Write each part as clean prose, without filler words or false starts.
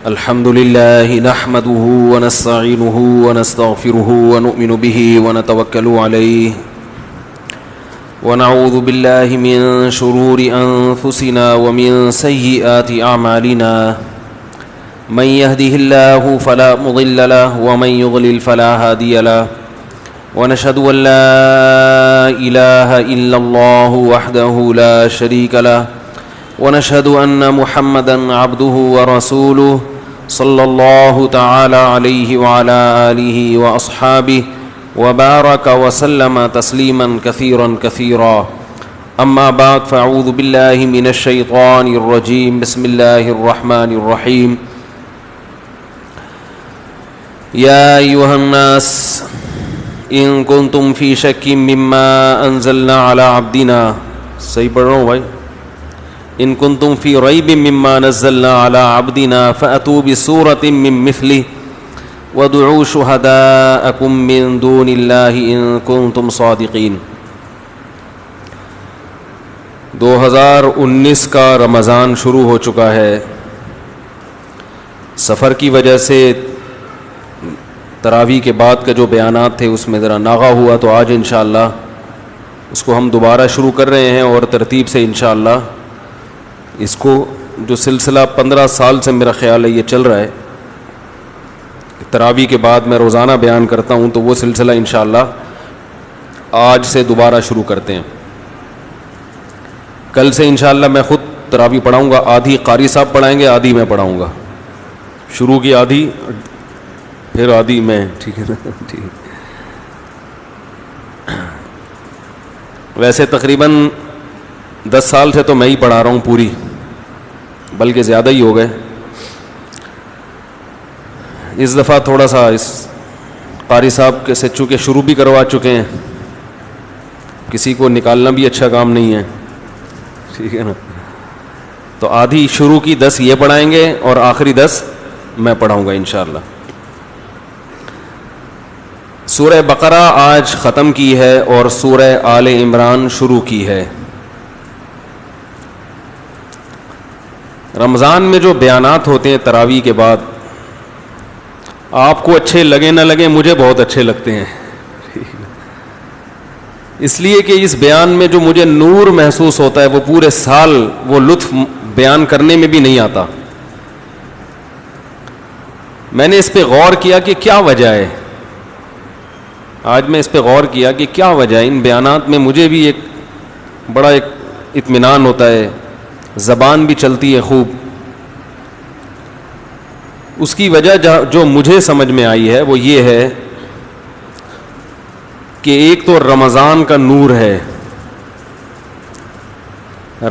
الحمد لله نحمده ونستعينه ونستغفره ونؤمن به ونتوكل عليه ونعوذ بالله من شرور أنفسنا ومن سيئات أعمالنا من يهده الله فلا مضل له ومن يضلل فلا هادي له ونشهد أن لا إله إلا الله وحده لا شريك له ونشهد أن محمدًا عبده ورسوله صلى الله تعالى عليه وعلى آله وأصحابه وبارك وسلم تسليماً كثيراً كثيراً أما بعد فأعوذ بالله من الشيطان الرجيم بسم الله الرحمن الرحيم يا أيها الناس إن كنتم في شك مما أنزلنا على عبدنا صحیح پڑھ رہا ہوں بھائی ان کنتم فی ریب مما نزلنا علی عبدنا فأتوا بسورة من مثله وادعوا شهداءکم من دون اللہ ان کنتم صادقین۔ 2019 کا رمضان شروع ہو چکا ہے۔ سفر کی وجہ سے تراویح کے بعد کا جو بیانات تھے اس میں ذرا ناغہ ہوا، تو آج انشاءاللہ اس کو ہم دوبارہ شروع کر رہے ہیں اور ترتیب سے انشاءاللہ اس کو جو سلسلہ 15 سال سے میرا خیال ہے یہ چل رہا ہے، تراویح کے بعد میں روزانہ بیان کرتا ہوں، تو وہ سلسلہ انشاءاللہ آج سے دوبارہ شروع کرتے ہیں۔ کل سے انشاءاللہ میں خود تراویح پڑھاؤں گا، آدھی قاری صاحب پڑھائیں گے، آدھی میں پڑھاؤں گا، شروع کی آدھی پھر آدھی میں، ٹھیک ہے نا؟ ٹھیک۔ ویسے تقریباً 10 سال سے تو میں ہی پڑھا رہا ہوں پوری، بلکہ زیادہ ہی ہو گئے۔ اس دفعہ تھوڑا سا اس قاری صاحب کے سے چونکہ شروع بھی کروا چکے ہیں، کسی کو نکالنا بھی اچھا کام نہیں ہے، ٹھیک ہے نا؟ تو آدھی شروع کی 10 یہ پڑھائیں گے اور آخری 10 میں پڑھاؤں گا انشاءاللہ۔ سورہ بقرہ آج ختم کی ہے اور سورہ آل عمران شروع کی ہے۔ رمضان میں جو بیانات ہوتے ہیں تراویح کے بعد، آپ کو اچھے لگے نہ لگے، مجھے بہت اچھے لگتے ہیں، اس لیے کہ اس بیان میں جو مجھے نور محسوس ہوتا ہے وہ پورے سال وہ لطف بیان کرنے میں بھی نہیں آتا۔ میں نے اس پہ غور کیا کہ کیا وجہ ہے، آج میں اس پہ غور کیا کہ کیا وجہ ہے۔ ان بیانات میں مجھے بھی ایک بڑا ایک اطمینان ہوتا ہے، زبان بھی چلتی ہے خوب۔ اس کی وجہ جو مجھے سمجھ میں آئی ہے وہ یہ ہے کہ ایک تو رمضان کا نور ہے،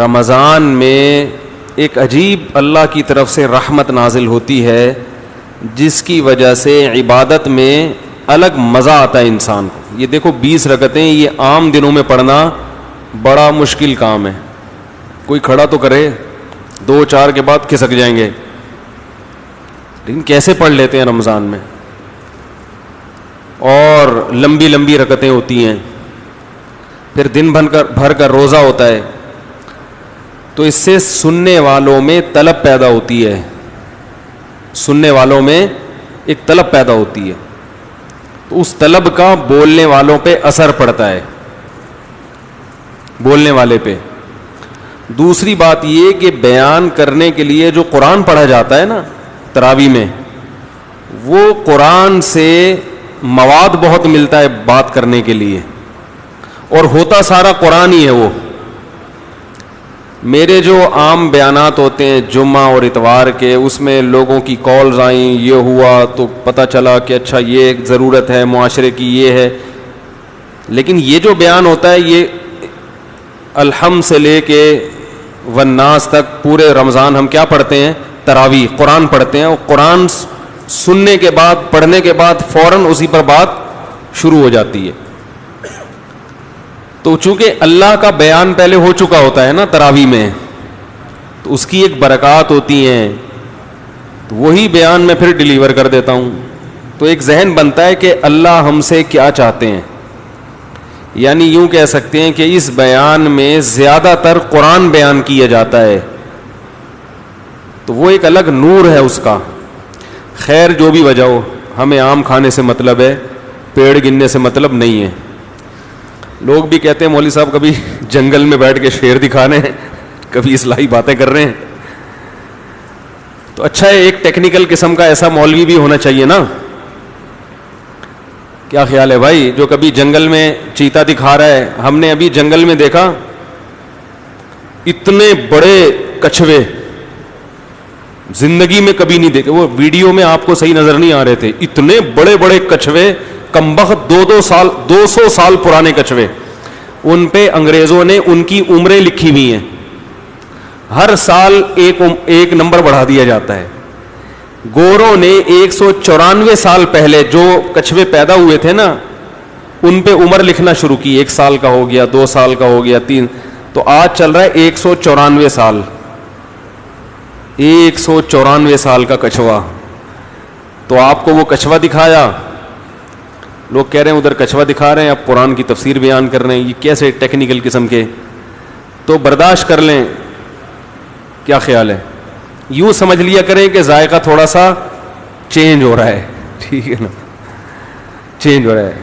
رمضان میں ایک عجیب اللہ کی طرف سے رحمت نازل ہوتی ہے جس کی وجہ سے عبادت میں الگ مزہ آتا ہے انسان کو۔ یہ دیکھو 20 رکعتیں یہ عام دنوں میں پڑھنا بڑا مشکل کام ہے، کوئی کھڑا تو کرے، 2-4 کے بعد کھسک جائیں گے، لیکن کیسے پڑھ لیتے ہیں رمضان میں، اور لمبی لمبی رکعتیں ہوتی ہیں، پھر دن بھر کا روزہ ہوتا ہے، تو اس سے سننے والوں میں طلب پیدا ہوتی ہے، سننے والوں میں ایک طلب پیدا ہوتی ہے، تو اس طلب کا بولنے والوں پہ اثر پڑتا ہے، بولنے والے پہ۔ دوسری بات یہ کہ بیان کرنے کے لیے جو قرآن پڑھا جاتا ہے نا تراویح میں، وہ قرآن سے مواد بہت ملتا ہے بات کرنے کے لیے، اور ہوتا سارا قرآن ہی ہے وہ۔ میرے جو عام بیانات ہوتے ہیں جمعہ اور اتوار کے، اس میں لوگوں کی کالز آئیں، یہ ہوا تو پتہ چلا کہ اچھا یہ ضرورت ہے معاشرے کی، یہ ہے، لیکن یہ جو بیان ہوتا ہے یہ الحمد سے لے کے والناس تک پورے رمضان ہم کیا پڑھتے ہیں؟ تراویح، قرآن پڑھتے ہیں، اور قرآن سننے کے بعد پڑھنے کے بعد فوراً اسی پر بات شروع ہو جاتی ہے۔ تو چونکہ اللہ کا بیان پہلے ہو چکا ہوتا ہے نا تراویح میں، تو اس کی ایک برکات ہوتی ہیں، تو وہی بیان میں پھر ڈیلیور کر دیتا ہوں، تو ایک ذہن بنتا ہے کہ اللہ ہم سے کیا چاہتے ہیں۔ یعنی یوں کہہ سکتے ہیں کہ اس بیان میں زیادہ تر قرآن بیان کیا جاتا ہے، تو وہ ایک الگ نور ہے اس کا، خیر جو بھی وجہ ہو, ہمیں آم کھانے سے مطلب ہے, پیڑ گننے سے مطلب نہیں ہے. لوگ بھی کہتے ہیں مولوی صاحب کبھی جنگل میں بیٹھ کے شیر دکھا رہے ہیں, کبھی اصلاحی باتیں کر رہے ہیں. تو اچھا ہے, ایک ٹیکنیکل قسم کا ایسا مولوی بھی ہونا چاہیے نا. کیا خیال ہے بھائی, جو کبھی جنگل میں چیتا دکھا رہا ہے. ہم نے ابھی جنگل میں دیکھا اتنے بڑے کچھوے زندگی میں کبھی نہیں دیکھے. وہ ویڈیو میں آپ کو صحیح نظر نہیں آ رہے تھے, اتنے بڑے بڑے کچھوے, کمبخت 200 سال پرانے کچھوے. ان پہ انگریزوں نے ان کی عمریں لکھی ہوئی ہیں, ہر سال ایک نمبر بڑھا دیا جاتا ہے. گوروں نے 194 سال پہلے جو کچھوے پیدا ہوئے تھے نا, ان پہ عمر لکھنا شروع کی. 1 سال کا ہو گیا, 2 سال کا ہو گیا, 3, تو آج چل رہا ہے 194 سال. 194 سال کا کچھوا. تو آپ کو وہ کچھوا دکھایا, لوگ کہہ رہے ہیں ادھر کچھوا دکھا رہے ہیں, اب قرآن کی تفسیر بیان کر رہے ہیں. یہ کیسے ٹیکنیکل قسم کے, تو برداشت کر لیں. کیا خیال ہے, یوں سمجھ لیا کریں کہ ذائقہ تھوڑا سا چینج ہو رہا ہے, ٹھیک ہے نا, چینج ہو رہا ہے.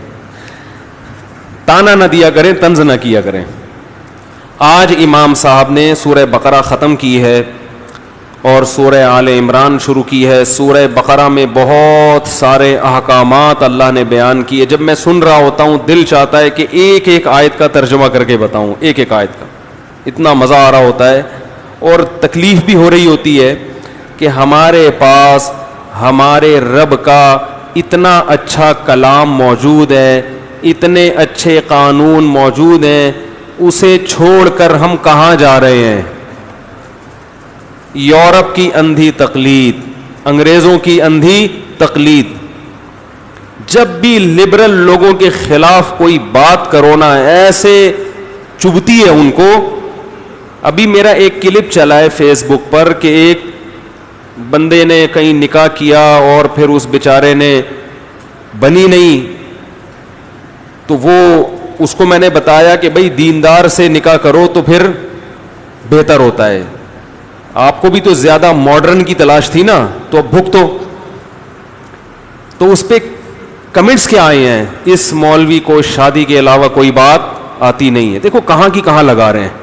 تانا نہ دیا کریں, طنز نہ کیا کریں. آج امام صاحب نے سورہ بقرہ ختم کی ہے اور سورہ آل عمران شروع کی ہے. سورہ بقرہ میں بہت سارے احکامات اللہ نے بیان کیے. جب میں سن رہا ہوتا ہوں دل چاہتا ہے کہ ایک ایک آیت کا ترجمہ کر کے بتاؤں, ایک ایک آیت کا. اتنا مزہ آ رہا ہوتا ہے, اور تکلیف بھی ہو رہی ہوتی ہے کہ ہمارے پاس ہمارے رب کا اتنا اچھا کلام موجود ہے, اتنے اچھے قانون موجود ہیں, اسے چھوڑ کر ہم کہاں جا رہے ہیں؟ یورپ کی اندھی تقلید, انگریزوں کی اندھی تقلید. جب بھی لبرل لوگوں کے خلاف کوئی بات کرو نا, ایسے چبھتی ہے ان کو. ابھی میرا ایک کلپ چلا ہے فیس بک پر کہ ایک بندے نے کہیں نکاح کیا اور پھر اس بیچارے نے بنی نہیں, تو وہ اس کو میں نے بتایا کہ بھئی دیندار سے نکاح کرو تو پھر بہتر ہوتا ہے. آپ کو بھی تو زیادہ ماڈرن کی تلاش تھی نا, تو اب بھگتو. تو اس پہ کمنٹس کیا آئے ہیں, اس مولوی کو شادی کے علاوہ کوئی بات آتی نہیں ہے. دیکھو کہاں کی کہاں لگا رہے ہیں.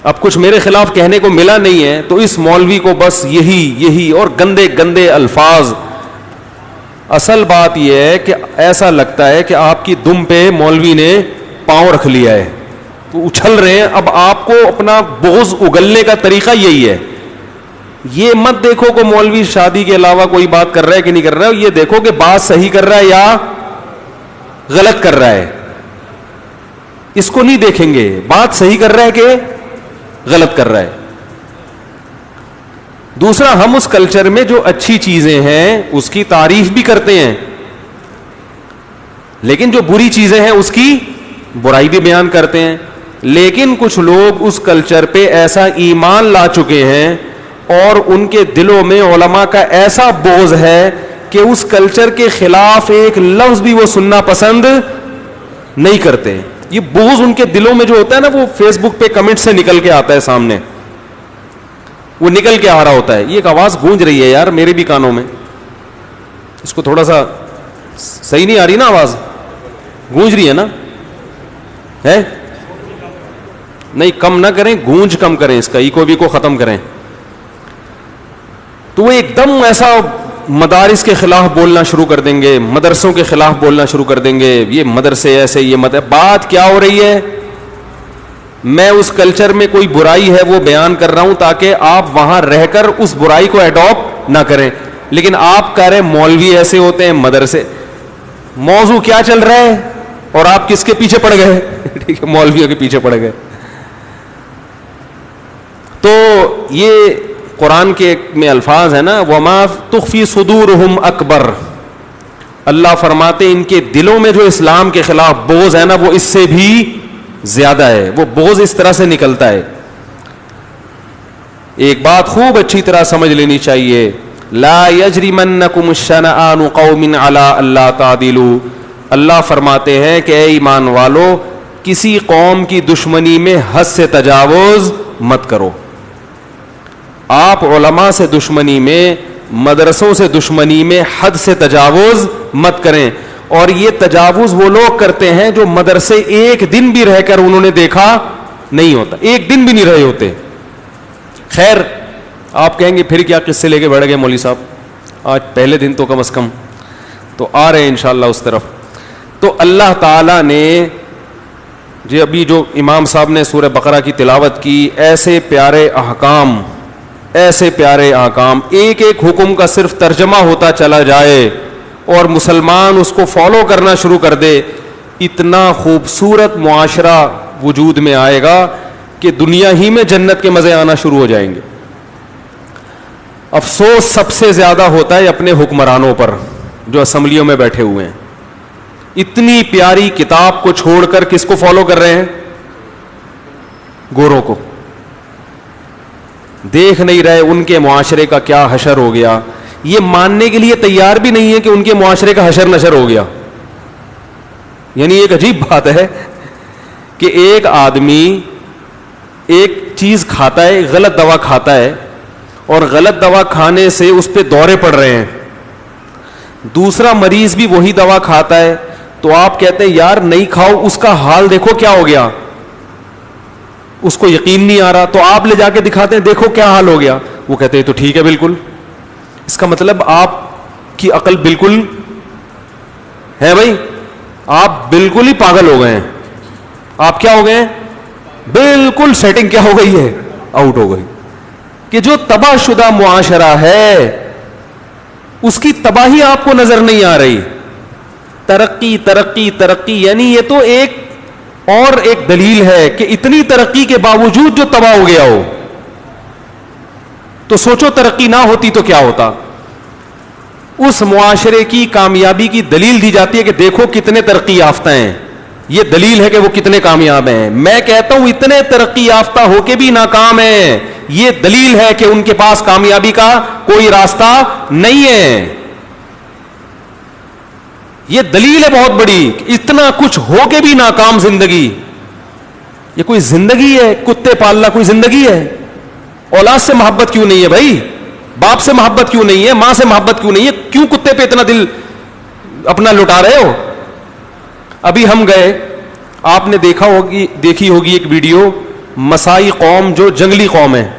اب کچھ میرے خلاف کہنے کو ملا نہیں ہے تو اس مولوی کو بس یہی اور گندے گندے الفاظ. اصل بات یہ ہے کہ ایسا لگتا ہے کہ آپ کی دم پہ مولوی نے پاؤں رکھ لیا ہے, تو اچھل رہے ہیں. اب آپ کو اپنا بغض اگلنے کا طریقہ یہی ہے. یہ مت دیکھو کہ مولوی شادی کے علاوہ کوئی بات کر رہا ہے کہ نہیں کر رہا ہے, یہ دیکھو کہ بات صحیح کر رہا ہے یا غلط کر رہا ہے. اس کو نہیں دیکھیں گے بات صحیح کر رہا ہے کہ غلط کر رہا ہے. دوسرا, ہم اس کلچر میں جو اچھی چیزیں ہیں اس کی تعریف بھی کرتے ہیں, لیکن جو بری چیزیں ہیں اس کی برائی بھی بیان کرتے ہیں. لیکن کچھ لوگ اس کلچر پہ ایسا ایمان لا چکے ہیں اور ان کے دلوں میں علماء کا ایسا بغض ہے کہ اس کلچر کے خلاف ایک لفظ بھی وہ سننا پسند نہیں کرتے. یہ بغض ان کے دلوں میں جو ہوتا ہے نا, وہ فیس بک پہ کمنٹ سے نکل کے آتا ہے سامنے, وہ نکل کے آ رہا ہوتا ہے. یہ ایک آواز گونج رہی ہے یار میرے بھی کانوں میں, اس کو تھوڑا سا صحیح نہیں آ رہی نا, آواز گونج رہی ہے نا, ہے نہیں, کم نہ کریں, گونج کم کریں, اس کا ایکو ویکو ختم کریں. تو وہ ایک دم ایسا مدارس کے خلاف بولنا شروع کر دیں گے, مدرسوں کے خلاف بولنا شروع کر دیں گے. یہ مدرسے ایسے, یہ بات کیا ہو رہی ہے؟ میں اس کلچر میں کوئی برائی ہے وہ بیان کر رہا ہوں تاکہ آپ وہاں رہ کر اس برائی کو ایڈاپٹ نہ کریں. لیکن آپ کہہ رہے مولوی ایسے ہوتے ہیں, مدرسے. موضوع کیا چل رہا ہے اور آپ کس کے پیچھے پڑ گئے؟ ٹھیک ہے, مولویوں کے پیچھے پڑ گئے. تو یہ قرآن کے میں الفاظ ہے نا, وما تخفی صدورہم اکبر. اللہ فرماتے ان کے دلوں میں جو اسلام کے خلاف بغض ہے نا, وہ اس سے بھی زیادہ ہے. وہ بغض اس طرح سے نکلتا ہے. ایک بات خوب اچھی طرح سمجھ لینی چاہیے, لا یجرمنکم شنآن قوم علی الا تعدلوا. اللہ فرماتے ہیں کہ اے ایمان والو, کسی قوم کی دشمنی میں حد سے تجاوز مت کرو. آپ علماء سے دشمنی میں مدرسوں سے دشمنی میں حد سے تجاوز مت کریں. اور یہ تجاوز وہ لوگ کرتے ہیں جو مدرسے ایک دن بھی رہ کر انہوں نے دیکھا نہیں ہوتا, ایک دن بھی نہیں رہے ہوتے. خیر آپ کہیں گے پھر کیا قصے لے کے بیٹھ گئے مولوی صاحب, آج پہلے دن تو کم از کم تو آ رہے ہیں انشاءاللہ اس طرف. تو اللہ تعالیٰ نے جی ابھی جو امام صاحب نے سورہ بقرہ کی تلاوت کی, ایسے پیارے احکام, ایسے پیارے احکام, ایک ایک حکم کا صرف ترجمہ ہوتا چلا جائے اور مسلمان اس کو فالو کرنا شروع کر دے, اتنا خوبصورت معاشرہ وجود میں آئے گا کہ دنیا ہی میں جنت کے مزے آنا شروع ہو جائیں گے. افسوس سب سے زیادہ ہوتا ہے اپنے حکمرانوں پر جو اسمبلیوں میں بیٹھے ہوئے ہیں. اتنی پیاری کتاب کو چھوڑ کر کس کو فالو کر رہے ہیں؟ گوروں کو. دیکھ نہیں رہے ان کے معاشرے کا کیا حشر ہو گیا, یہ ماننے کے لیے تیار بھی نہیں ہے کہ ان کے معاشرے کا حشر نشر ہو گیا. یعنی ایک عجیب بات ہے کہ ایک آدمی ایک چیز کھاتا ہے, غلط دوا کھاتا ہے, اور غلط دوا کھانے سے اس پہ دورے پڑ رہے ہیں. دوسرا مریض بھی وہی دوا کھاتا ہے, تو آپ کہتے ہیں یار نہیں کھاؤ, اس کا حال دیکھو کیا ہو گیا, اس کو یقین نہیں آ رہا, تو آپ لے جا کے دکھاتے ہیں دیکھو کیا حال ہو گیا. وہ کہتے ہیں تو ٹھیک ہے بالکل. اس کا مطلب آپ کی عقل بالکل ہے بھائی, آپ بالکل ہی پاگل ہو گئے ہیں. آپ کیا ہو گئے ہیں؟ بالکل سیٹنگ کیا ہو گئی ہے, آؤٹ ہو گئی. کہ جو تباہ شدہ معاشرہ ہے اس کی تباہی آپ کو نظر نہیں آ رہی. ترقی ترقی ترقی, یعنی یہ تو ایک اور ایک دلیل ہے کہ اتنی ترقی کے باوجود جو تباہ ہو گیا ہو. تو سوچو ترقی نہ ہوتی تو کیا ہوتا. اس معاشرے کی کامیابی کی دلیل دی جاتی ہے کہ دیکھو کتنے ترقی یافتہ ہیں, یہ دلیل ہے کہ وہ کتنے کامیاب ہیں. میں کہتا ہوں اتنے ترقی یافتہ ہو کے بھی ناکام ہیں, یہ دلیل ہے کہ ان کے پاس کامیابی کا کوئی راستہ نہیں ہے. یہ دلیل ہے بہت بڑی, اتنا کچھ ہو کے بھی ناکام زندگی. یہ کوئی زندگی ہے؟ کتے پالنا کوئی زندگی ہے؟ اولاد سے محبت کیوں نہیں ہے بھائی؟ باپ سے محبت کیوں نہیں ہے؟ ماں سے محبت کیوں نہیں ہے؟ کیوں کتے پہ اتنا دل اپنا لٹا رہے ہو؟ ابھی ہم گئے, آپ نے دیکھی ہوگی ایک ویڈیو, مسائی قوم جو جنگلی قوم ہے,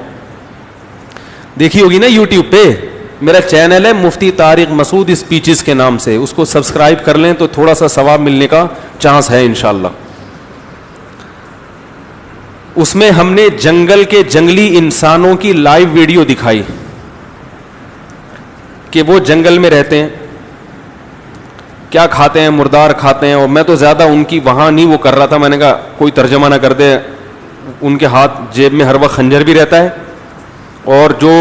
دیکھی ہوگی نا یوٹیوب پہ. میرا چینل ہے مفتی طارق مسعود اسپیچز کے نام سے, اس کو سبسکرائب کر لیں تو تھوڑا سا ثواب ملنے کا چانس ہے انشاءاللہ. اس میں ہم نے جنگل کے جنگلی انسانوں کی لائیو ویڈیو دکھائی کہ وہ جنگل میں رہتے ہیں, کیا کھاتے ہیں, مردار کھاتے ہیں. اور میں تو زیادہ ان کی وہاں نہیں وہ کر رہا تھا, میں نے کہا کوئی ترجمہ نہ کر دے. ان کے ہاتھ جیب میں ہر وقت خنجر بھی رہتا ہے, اور جو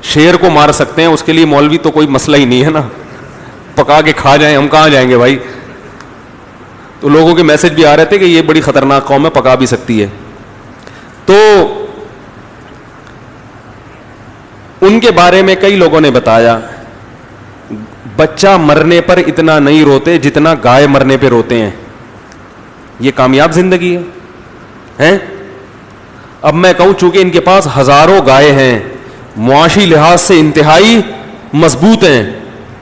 شیر کو مار سکتے ہیں اس کے لیے مولوی تو کوئی مسئلہ ہی نہیں ہے نا, پکا کے کھا جائیں, ہم کہاں جائیں گے بھائی. تو لوگوں کے میسج بھی آ رہے تھے کہ یہ بڑی خطرناک قوم ہے, پکا بھی سکتی ہے. تو ان کے بارے میں کئی لوگوں نے بتایا, بچہ مرنے پر اتنا نہیں روتے جتنا گائے مرنے پہ روتے ہیں. یہ کامیاب زندگی ہے. اب میں کہوں چونکہ ان کے پاس ہزاروں گائے ہیں, معاشی لحاظ سے انتہائی مضبوط ہیں,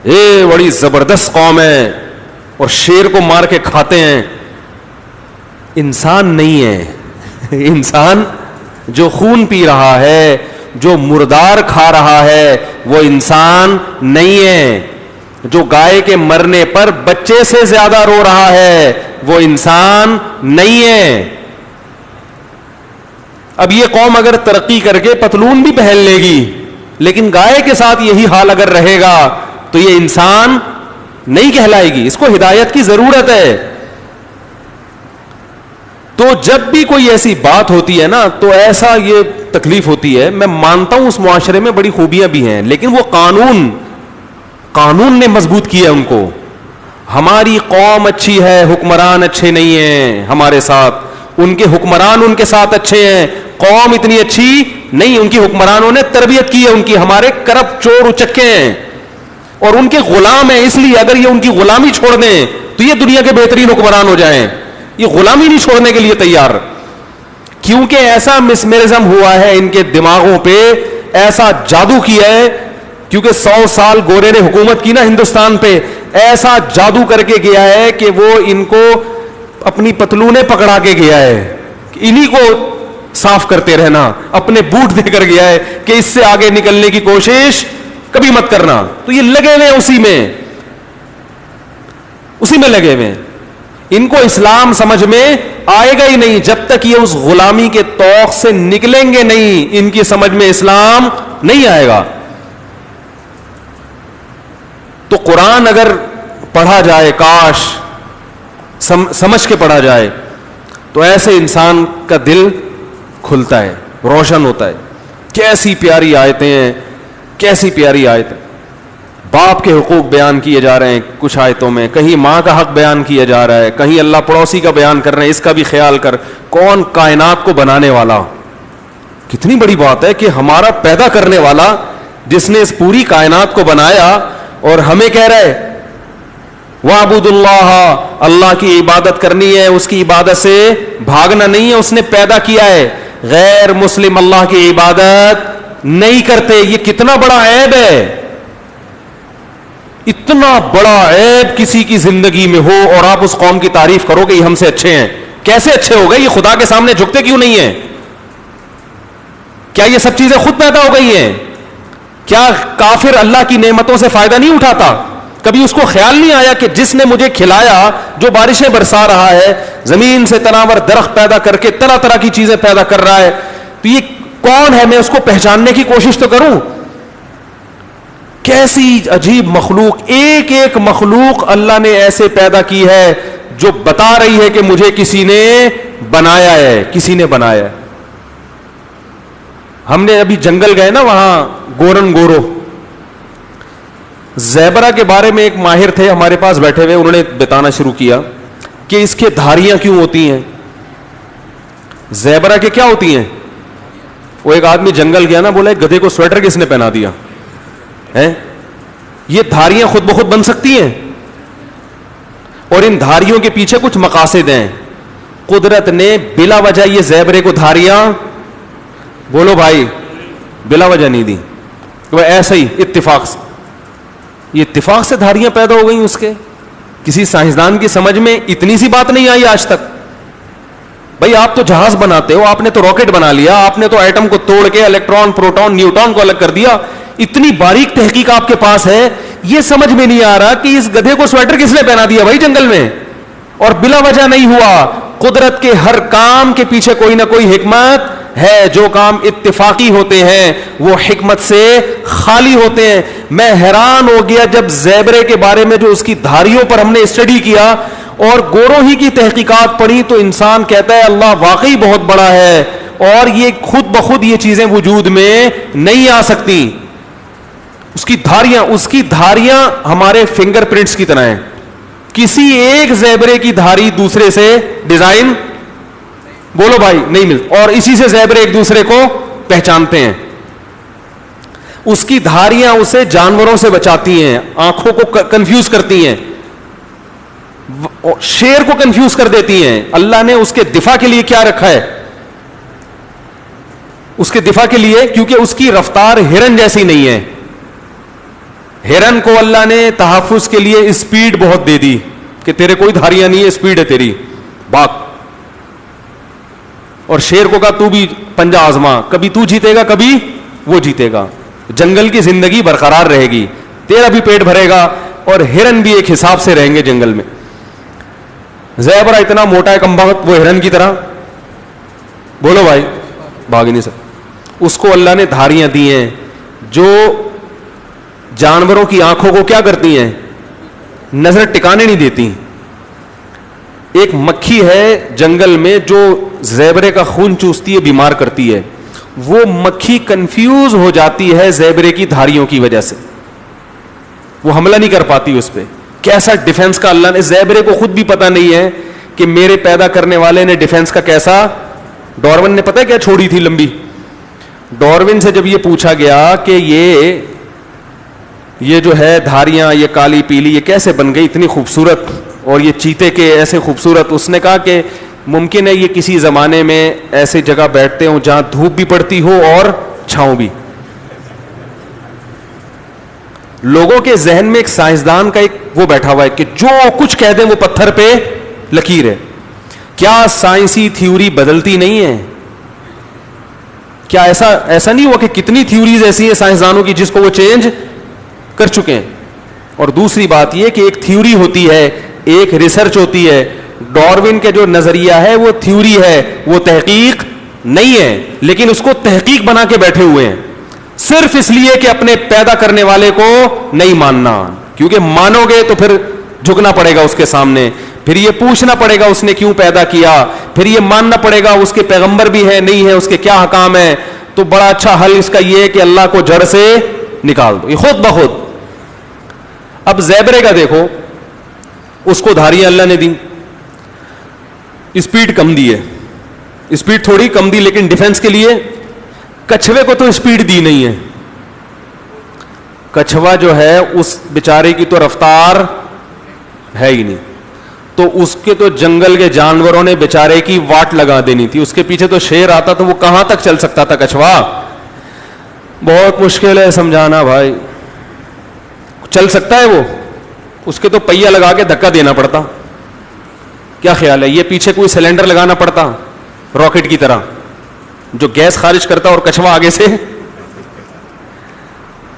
یہ بڑی زبردست قوم ہے, اور شیر کو مار کے کھاتے ہیں. انسان نہیں ہے. انسان جو خون پی رہا ہے, جو مردار کھا رہا ہے, وہ انسان نہیں ہے. جو گائے کے مرنے پر بچے سے زیادہ رو رہا ہے, وہ انسان نہیں ہے. اب یہ قوم اگر ترقی کر کے پتلون بھی پہن لے گی, لیکن گائے کے ساتھ یہی حال اگر رہے گا تو یہ انسان نہیں کہلائے گی. اس کو ہدایت کی ضرورت ہے. تو جب بھی کوئی ایسی بات ہوتی ہے نا تو ایسا یہ تکلیف ہوتی ہے. میں مانتا ہوں اس معاشرے میں بڑی خوبیاں بھی ہیں, لیکن وہ قانون نے مضبوط کیا ان کو. ہماری قوم اچھی ہے, حکمران اچھے نہیں ہیں ہمارے ساتھ, ان کے حکمران ان کے ساتھ اچھے ہیں, قوم اتنی اچھی نہیں. ان کی حکمرانوں نے تربیت کی ہے ان کی, ہمارے کرپٹ چور اچکے ہیں اور ان کے غلام ہیں. اس لیے اگر یہ ان کی غلامی چھوڑ دیں تو یہ دنیا کے بہترین حکمران ہو جائیں. یہ غلامی نہیں چھوڑنے کے لیے تیار, کیونکہ ایسا مسمرزم ہوا ہے ان کے دماغوں پہ, ایسا جادو کیا ہے کیونکہ 100 سال گورے نے حکومت کی نا ہندوستان پہ, ایسا جادو کر کے گیا ہے کہ وہ ان کو اپنی پتلونیں پکڑا کے گیا ہے, انہی کو صاف کرتے رہنا, اپنے بوٹ دے کر گیا ہے کہ اس سے آگے نکلنے کی کوشش کبھی مت کرنا. تو یہ لگے ہوئے اسی میں لگے ہوئے. ان کو اسلام سمجھ میں آئے گا ہی نہیں جب تک یہ اس غلامی کے طوق سے نکلیں گے نہیں, ان کی سمجھ میں اسلام نہیں آئے گا. تو قرآن اگر پڑھا جائے, کاش سمجھ کے پڑھا جائے, تو ایسے انسان کا دل کھلتا ہے, روشن ہوتا ہے. کیسی پیاری آیتیں ہیں, کیسی پیاری آیت. باپ کے حقوق بیان کیے جا رہے ہیں کچھ آیتوں میں, کہیں ماں کا حق بیان کیا جا رہا ہے, کہیں اللہ پڑوسی کا بیان کر رہے ہیں, اس کا بھی خیال کر. کون کائنات کو بنانے والا, کتنی بڑی بات ہے کہ ہمارا پیدا کرنے والا جس نے اس پوری کائنات کو بنایا اور ہمیں کہہ رہا ہے وَاعْبُدُ اللَّهَ, اللہ کی عبادت کرنی ہے, اس کی عبادت سے بھاگنا نہیں ہے. اس نے پیدا کیا ہے, غیر مسلم اللہ کی عبادت نہیں کرتے. یہ کتنا بڑا عیب ہے, اتنا بڑا عیب کسی کی زندگی میں ہو اور آپ اس قوم کی تعریف کرو کہ یہ ہم سے اچھے ہیں. کیسے اچھے ہو گئے, یہ خدا کے سامنے جھکتے کیوں نہیں ہیں؟ کیا یہ سب چیزیں خود پیدا ہو گئی ہیں؟ کیا کافر اللہ کی نعمتوں سے فائدہ نہیں اٹھاتا؟ کبھی اس کو خیال نہیں آیا کہ جس نے مجھے کھلایا, جو بارشیں برسا رہا ہے, زمین سے تناور درخت پیدا کر کے طرح طرح کی چیزیں پیدا کر رہا ہے, تو یہ کون ہے؟ میں اس کو پہچاننے کی کوشش تو کروں. کیسی عجیب مخلوق, ایک ایک مخلوق اللہ نے ایسے پیدا کی ہے جو بتا رہی ہے کہ مجھے کسی نے بنایا ہے, کسی نے بنایا ہے. ہم نے ابھی جنگل گئے نا, وہاں گورن گورو زیبرا کے بارے میں ایک ماہر تھے ہمارے پاس بیٹھے ہوئے, انہوں نے بتانا شروع کیا کہ اس کے دھاریاں کیوں ہوتی ہیں. زیبرا کے کیا ہوتی ہیں؟ وہ ایک آدمی جنگل گیا نا, بولا گدھے کو سویٹر کس نے پہنا دیا ہے؟ یہ دھاریاں خود بخود بن سکتی ہیں, اور ان دھاریوں کے پیچھے کچھ مقاصد ہیں. قدرت نے بلا وجہ یہ زیبرے کو دھاریاں, بولو بھائی, بلا وجہ نہیں دی, وہ ایسا ہی اتفاق سے, یہ اتفاق سے دھاریاں پیدا ہو گئیں اس کے. کسی سائنسدان کی سمجھ میں اتنی سی بات نہیں آئی آج تک. بھائی آپ تو جہاز بناتے ہو, آپ نے تو راکٹ بنا لیا, آپ نے تو ایٹم کو توڑ کے الیکٹران, پروٹون, نیوٹران کو الگ کر دیا, اتنی باریک تحقیق آپ کے پاس ہے, یہ سمجھ میں نہیں آ رہا کہ اس گدھے کو سویٹر کس نے پہنا دیا بھائی جنگل میں, اور بلا وجہ نہیں ہوا. قدرت کے ہر کام کے پیچھے کوئی نہ کوئی حکمت ہے. جو کام اتفاقی ہوتے ہیں وہ حکمت سے خالی ہوتے ہیں. میں حیران ہو گیا جب زیبرے کے بارے میں جو اس کی دھاریوں پر ہم نے اسٹڈی کیا اور گوروں ہی کی تحقیقات پڑھی, تو انسان کہتا ہے اللہ واقعی بہت بڑا ہے, اور یہ خود بخود یہ چیزیں وجود میں نہیں آ سکتی. اس کی دھاریاں ہمارے فنگر پرنٹس کی طرح ہیں. کسی ایک زیبرے کی دھاری دوسرے سے ڈیزائن, بولو بھائی, نہیں ملتی, اور اسی سے زیبرے ایک دوسرے کو پہچانتے ہیں. اس کی دھاریاں اسے جانوروں سے بچاتی ہیں, آنکھوں کو کنفیوز کرتی ہیں, شیر کو کنفیوز کر دیتی ہیں. اللہ نے اس کے دفاع کے لیے کیا رکھا ہے؟ اس کے دفاع کے لیے, کیونکہ اس کی رفتار ہرن جیسی نہیں ہے. ہرن کو اللہ نے تحفظ کے لیے اسپیڈ بہت دے دی کہ تیرے کوئی دھاریاں نہیں ہے, اسپیڈ ہے تیری, بھاگ. اور شیر کو کہا تو بھی پنجہ آزما, کبھی تو جیتے گا کبھی وہ جیتے گا, جنگل کی زندگی برقرار رہے گی, تیرا بھی پیٹ بھرے گا, اور ہرن بھی ایک حساب سے رہیں گے جنگل میں. زیبرا اتنا موٹا ہے کمبخت, وہ ہرن کی طرح, بولو بھائی, بھاگ نہیں سکتا. اس کو اللہ نے دھاریاں دی ہیں جو جانوروں کی آنکھوں کو کیا کرتی ہیں, نظر ٹکانے نہیں دیتی. ایک مکھی ہے جنگل میں جو زیبرے کا خون چوستی ہے, بیمار کرتی ہے. وہ مکھی کنفیوز ہو جاتی ہے زیبرے کی دھاریوں کی وجہ سے, وہ حملہ نہیں کر پاتی اس پہ. کیسا ڈیفنس کا اللہ نے, زیبرے کو خود بھی پتا نہیں ہے کہ میرے پیدا کرنے والے نے ڈیفنس کا کیسا. ڈارون نے پتا کیا چھوڑی تھی لمبی. ڈارون سے جب یہ پوچھا گیا کہ یہ جو ہے دھاریاں, یہ کالی پیلی, یہ کیسے بن گئی اتنی خوبصورت, اور یہ چیتے کے ایسے خوبصورت, اس نے کہا کہ ممکن ہے یہ کسی زمانے میں ایسے جگہ بیٹھتے ہوں جہاں دھوپ بھی پڑتی ہو اور چھاؤں بھی. لوگوں کے ذہن میں ایک سائنسدان کا ایک وہ بیٹھا ہوا ہے کہ جو کچھ کہہ دیں وہ پتھر پہ لکیر ہے. کیا سائنسی تھیوری بدلتی نہیں ہے؟ کیا ایسا نہیں ہوا کہ کتنی تھیوریز ایسی ہیں سائنسدانوں کی جس کو وہ چینج کر چکے ہیں؟ اور دوسری بات یہ کہ ایک تھیوری ہوتی ہے, ایک ریسرچ ہوتی ہے. ڈاروین کے جو نظریہ ہے وہ تھیوری ہے, وہ تحقیق نہیں ہے, لیکن اس کو تحقیق بنا کے بیٹھے ہوئے ہیں صرف اس لیے کہ اپنے پیدا کرنے والے کو نہیں ماننا, کیونکہ مانو گے تو پھر جھکنا پڑے گا اس کے سامنے, پھر یہ پوچھنا پڑے گا اس نے کیوں پیدا کیا, پھر یہ ماننا پڑے گا اس کے پیغمبر بھی ہے نہیں ہے, اس کے کیا حکام ہے. تو بڑا اچھا حل اس کا یہ ہے کہ اللہ کو جڑ سے نکال دو, یہ خود بخود. اب زیبرے کا دیکھو, اس کو دھاریاں اللہ نے دی, اسپیڈ کم دی ہے, اسپیڈ تھوڑی کم دی, لیکن ڈیفنس کے لیے. کچھوے کو تو اسپیڈ دی نہیں ہے, کچھوا جو ہے اس بیچارے کی تو رفتار ہے ہی نہیں, تو اس کے تو جنگل کے جانوروں نے بیچارے کی واٹ لگا دینی تھی. اس کے پیچھے تو شیر آتا تو وہ کہاں تک چل سکتا تھا کچھوا؟ بہت مشکل ہے سمجھانا بھائی. چل سکتا ہے وہ؟ اس کے تو پہیا لگا کے دھکا دینا پڑتا. کیا خیال ہے, یہ پیچھے کوئی سلنڈر لگانا پڑتا راکٹ کی طرح جو گیس خارج کرتا اور کچھوا آگے سے.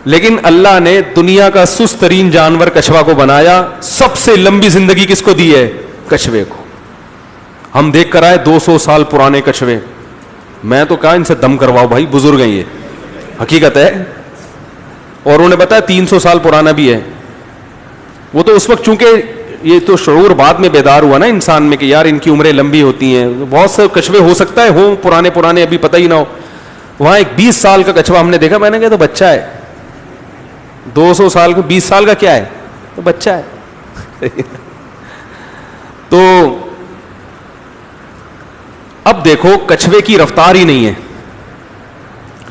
لیکن اللہ نے دنیا کا سست ترین جانور کچھوا کو بنایا. سب سے لمبی زندگی کس کو دی ہے؟ کچھوے کو. ہم دیکھ کر آئے 200 سال پرانے کچھوے. میں تو کہا ان سے دم کرواؤ بھائی, بزرگ ہیں یہ, حقیقت ہے. اور انہوں نے بتایا 300 سال پرانا بھی ہے. وہ تو اس وقت چونکہ یہ تو شعور بعد میں بیدار ہوا نا انسان میں کہ یار ان کی عمریں لمبی ہوتی ہیں. بہت سے کچھوے ہو سکتا ہے ہوں پرانے ابھی پتہ ہی نہ ہو. وہاں ایک 20 سال کا کچھوا ہم نے دیکھا, میں نے کہا تو بچہ ہے. 200 سال کا 20 سال کا کیا ہے, تو بچہ ہے. تو اب دیکھو کچھوے کی رفتار ہی نہیں ہے,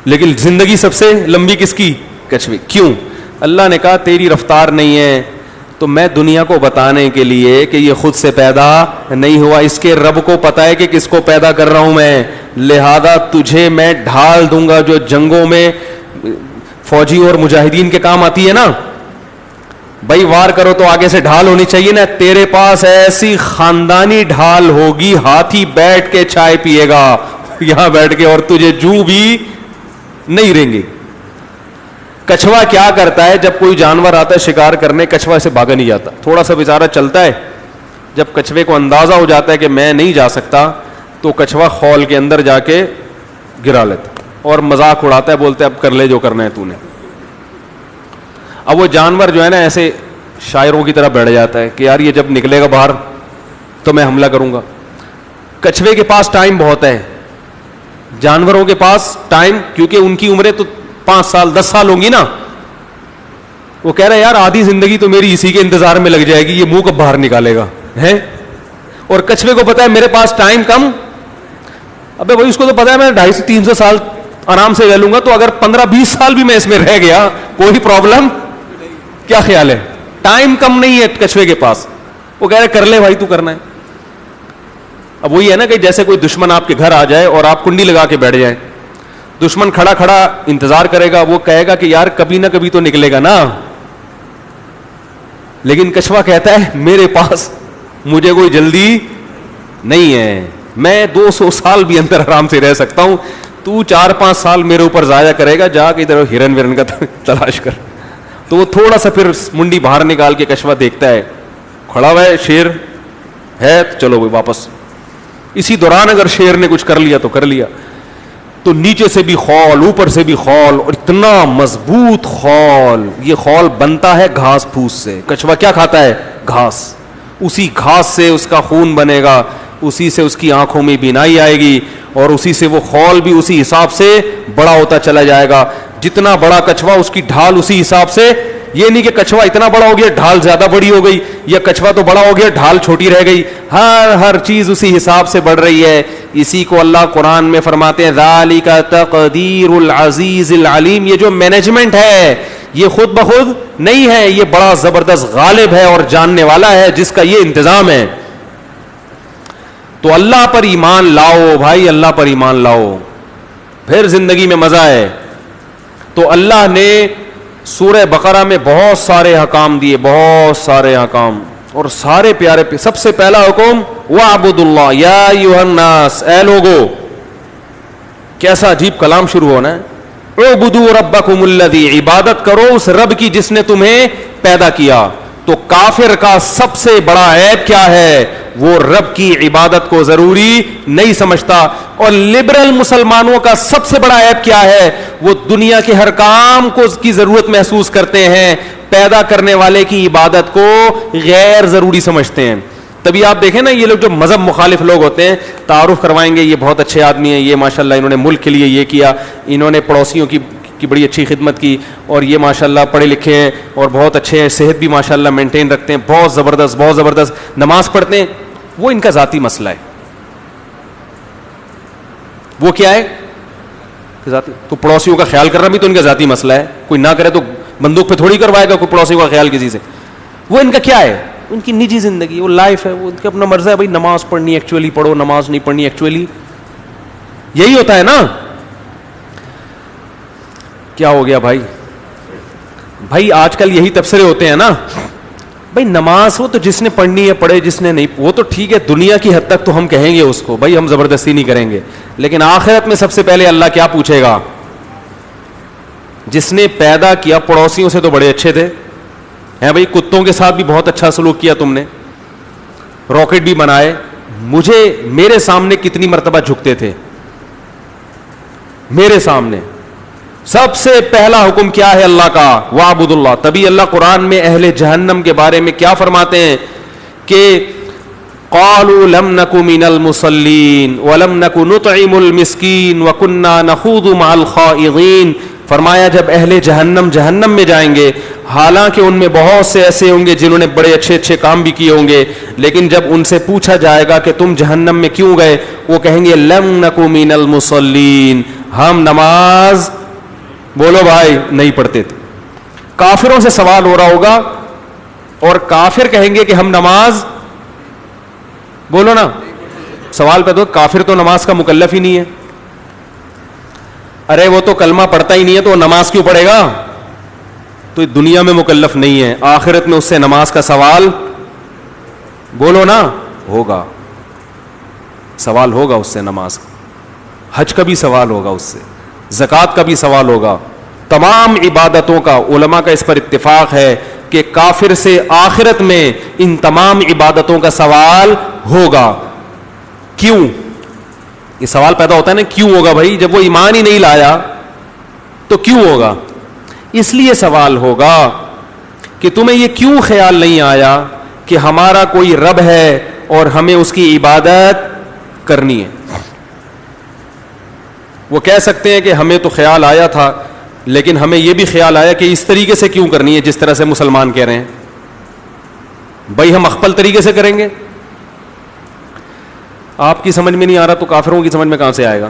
لیکن زندگی سب سے لمبی کس کی؟ کچھوے. کیوں؟ اللہ نے کہا تیری رفتار نہیں ہے تو میں دنیا کو بتانے کے لیے کہ یہ خود سے پیدا نہیں ہوا, اس کے رب کو پتا ہے کہ کس کو پیدا کر رہا ہوں میں, لہذا تجھے میں ڈھال دوں گا جو جنگوں میں فوجی اور مجاہدین کے کام آتی ہے نا. بھائی وار کرو تو آگے سے ڈھال ہونی چاہیے نا, تیرے پاس ایسی خاندانی ڈھال ہوگی, ہاتھی بیٹھ کے چائے پیے گا یہاں بیٹھ کے اور تجھے جو بھی نہیں رہیں گے. کچھوا کیا کرتا ہے, جب کوئی جانور آتا ہے شکار کرنے, کچھوا سے بھاگا نہیں جاتا, تھوڑا سا بیچارہ چلتا ہے. جب کچھوے کو اندازہ ہو جاتا ہے کہ میں نہیں جا سکتا تو کچھوا خول کے اندر جا کے گرا لیتا اور مذاق اڑاتا ہے, بولتے اب کر لے جو کرنا ہے تو نے. اب وہ جانور جو ہے نا ایسے شاعروں کی طرح بیٹھ جاتا ہے کہ یار یہ جب نکلے گا باہر تو میں حملہ کروں گا. کچھوے کے پاس ٹائم بہت ہے, جانوروں کے پاس ٹائم, کیونکہ ان کی عمریں تو 5 سال 10 سال ہوں گی نا. وہ کہہ رہا ہے یار آدھی زندگی تو میری اسی کے انتظار میں لگ جائے گی, یہ منہ کب باہر نکالے گا ہے. اور کچھوے کو پتا ہے میرے پاس ٹائم کم, ابے بھائی اس کو تو پتا ہے میں 250 سے 300 سال آرام سے رہ لوں گا, تو اگر 15-20 سال بھی میں اس میں رہ گیا کوئی پرابلم. کیا خیال ہے؟ ٹائم کم نہیں ہے کچھوے کے پاس. وہ کہہ رہے کر لے بھائی تو کرنا ہے. اب وہی ہے نا کہ جیسے کوئی دشمن آپ کے گھر آ جائے اور آپ کنڈی لگا کے بیٹھ جائیں, دشمن کھڑا کھڑا انتظار کرے گا, وہ کہے گا کہ یار کبھی نہ کبھی تو نکلے گا نا. لیکن کچھوا کہتا ہے میرے پاس مجھے کوئی جلدی نہیں ہے, میں 200 سال بھی اندر آرام سے رہ سکتا ہوں, تو 4-5 سال میرے اوپر ضائع کرے گا, جا کے ادھر ہرن ورن کا تلاش کر. تو وہ تھوڑا سا پھر منڈی باہر نکال کے کچھوا دیکھتا ہے کھڑا ہوا ہے, شیر ہے, چلو وہ واپس. اسی دوران اگر شیر نے کچھ کر لیا تو کر لیا, تو نیچے سے بھی خول اوپر سے بھی خول, اور اتنا مضبوط خول. یہ خول بنتا ہے گھاس پھوس سے. کچھوا کیا کھاتا ہے؟ گھاس. اسی گھاس سے اس کا خون بنے گا, اسی سے اس کی آنکھوں میں بینائی آئے گی, اور اسی سے وہ خول بھی اسی حساب سے بڑا ہوتا چلا جائے گا. جتنا بڑا کچھوا اس کی ڈھال اسی حساب سے. یہ نہیں کہ کچھوا اتنا بڑا ہو گیا ڈھال زیادہ بڑی ہو گئی, یا کچھوا تو بڑا ہو گیا ڈھال چھوٹی رہ گئی. ہر چیز اسی حساب سے بڑھ رہی ہے. اسی کو اللہ قرآن میں فرماتے ہیں ذالک تقدیر العزیز العلیم. یہ جو مینجمنٹ ہے یہ خود بخود نہیں ہے, یہ بڑا زبردست غالب ہے اور جاننے والا ہے جس کا یہ انتظام ہے. تو اللہ پر ایمان لاؤ بھائی, اللہ پر ایمان لاؤ, پھر زندگی میں مزہ ہے. تو اللہ نے سورہ بقرہ میں بہت سارے حکام دیے, بہت سارے حکام, اور سارے پیارے. سب سے پہلا حکم وَاعْبُدُوا اللَّهَ يَا أَيُّهَا النَّاسِ, اے لوگو. کیسا عجیب کلام شروع ہونا ہے. اعبدوا ربکم الذی, عبادت کرو اس رب کی جس نے تمہیں پیدا کیا. تو کافر کا سب سے بڑا عیب کیا ہے؟ وہ رب کی عبادت کو ضروری نہیں سمجھتا. اور لبرل مسلمانوں کا سب سے بڑا عیب کیا ہے؟ وہ دنیا کے ہر کام کو کی ضرورت محسوس کرتے ہیں, پیدا کرنے والے کی عبادت کو غیر ضروری سمجھتے ہیں. تبھی آپ دیکھیں نا, یہ لوگ جو مذہب مخالف لوگ ہوتے ہیں, تعارف کروائیں گے یہ بہت اچھے آدمی ہیں, یہ ماشاءاللہ انہوں نے ملک کے لیے یہ کیا, انہوں نے پڑوسیوں کی بڑی اچھی خدمت کی, اور یہ ماشاءاللہ پڑھے لکھے ہیں اور بہت اچھے ہیں, صحت بھی ماشاءاللہ مینٹین رکھتے ہیں, بہت زبردست بہت زبردست, نماز پڑھتے ہیں. وہ ان کا ذاتی مسئلہ ہے. وہ کیا ہے؟ ذاتی. تو پڑوسیوں کا خیال کرنا بھی تو ان کا ذاتی مسئلہ ہے. کوئی نہ کرے تو بندوق پہ تھوڑی کروائے گا کوئی پڑوسیوں کا خیال کسی سے. وہ ان کا کیا ہے؟ ان کی نجی زندگی, وہ لائف ہے, وہ ان کا اپنا مرضی ہے. بھائی نماز پڑھنی ایکچولی پڑھو, نماز نہیں پڑھنی ایکچولی, یہی ہوتا ہے نا. کیا ہو گیا بھائی؟ بھائی آج کل یہی تبصرے ہوتے ہیں نا. بھائی نماز وہ تو جس نے پڑھنی ہے پڑھے, جس نے نہیں وہ تو ٹھیک ہے, دنیا کی حد تک تو ہم کہیں گے اس کو, بھائی ہم زبردستی نہیں کریں گے. لیکن آخرت میں سب سے پہلے اللہ کیا پوچھے گا؟ جس نے پیدا کیا, پڑوسیوں سے تو بڑے اچھے تھے ہیں بھائی, کتوں کے ساتھ بھی بہت اچھا سلوک کیا تم نے, راکٹ بھی بنائے, مجھے میرے سامنے کتنی مرتبہ جھکتے تھے میرے سامنے. سب سے پہلا حکم کیا ہے اللہ کا؟ وَاعْبُدُوا اللَّهَ. تبھی اللہ قرآن میں اہل جہنم کے بارے میں کیا فرماتے ہیں کہ قَالُوا لَمْ نَكُ مِنَ الْمُصَلِّينَ وَلَمْ نَكُ نُطْعِمُ الْمِسْكِينَ وَكُنَّا نَخُوضُ مَعَ الْخَائِضِينَ. فرمایا جب اہل جہنم میں جائیں گے, حالانکہ ان میں بہت سے ایسے ہوں گے جنہوں نے بڑے اچھے اچھے کام بھی کیے ہوں گے, لیکن جب ان سے پوچھا جائے گا کہ تم جہنم میں کیوں گئے, وہ کہیں گے لَمْ نَكُ مِنَ الْمُصَلِّينَ, ہم نماز بولو بھائی نہیں پڑھتے تھے. کافروں سے سوال ہو رہا ہوگا اور کافر کہیں گے کہ ہم نماز, بولو نا, سوال پہ تو کافر تو نماز کا مکلف ہی نہیں ہے. ارے وہ تو کلمہ پڑھتا ہی نہیں ہے تو نماز کیوں پڑھے گا؟ تو دنیا میں مکلف نہیں ہے, آخرت میں اس سے نماز کا سوال بولو نا ہوگا, سوال ہوگا اس سے نماز کا, حج کا بھی سوال ہوگا اس سے, زکوٰۃ کا بھی سوال ہوگا, تمام عبادتوں کا. علماء کا اس پر اتفاق ہے کہ کافر سے آخرت میں ان تمام عبادتوں کا سوال ہوگا. کیوں؟ یہ سوال پیدا ہوتا ہے نا, کیوں ہوگا بھائی؟ جب وہ ایمان ہی نہیں لایا تو کیوں ہوگا؟ اس لیے سوال ہوگا کہ تمہیں یہ کیوں خیال نہیں آیا کہ ہمارا کوئی رب ہے اور ہمیں اس کی عبادت کرنی ہے. وہ کہہ سکتے ہیں کہ ہمیں تو خیال آیا تھا, لیکن ہمیں یہ بھی خیال آیا کہ اس طریقے سے کیوں کرنی ہے جس طرح سے مسلمان کہہ رہے ہیں. بھائی ہم اخپل طریقے سے کریں گے, آپ کی سمجھ میں نہیں آ رہا تو کافروں کی سمجھ میں کہاں سے آئے گا؟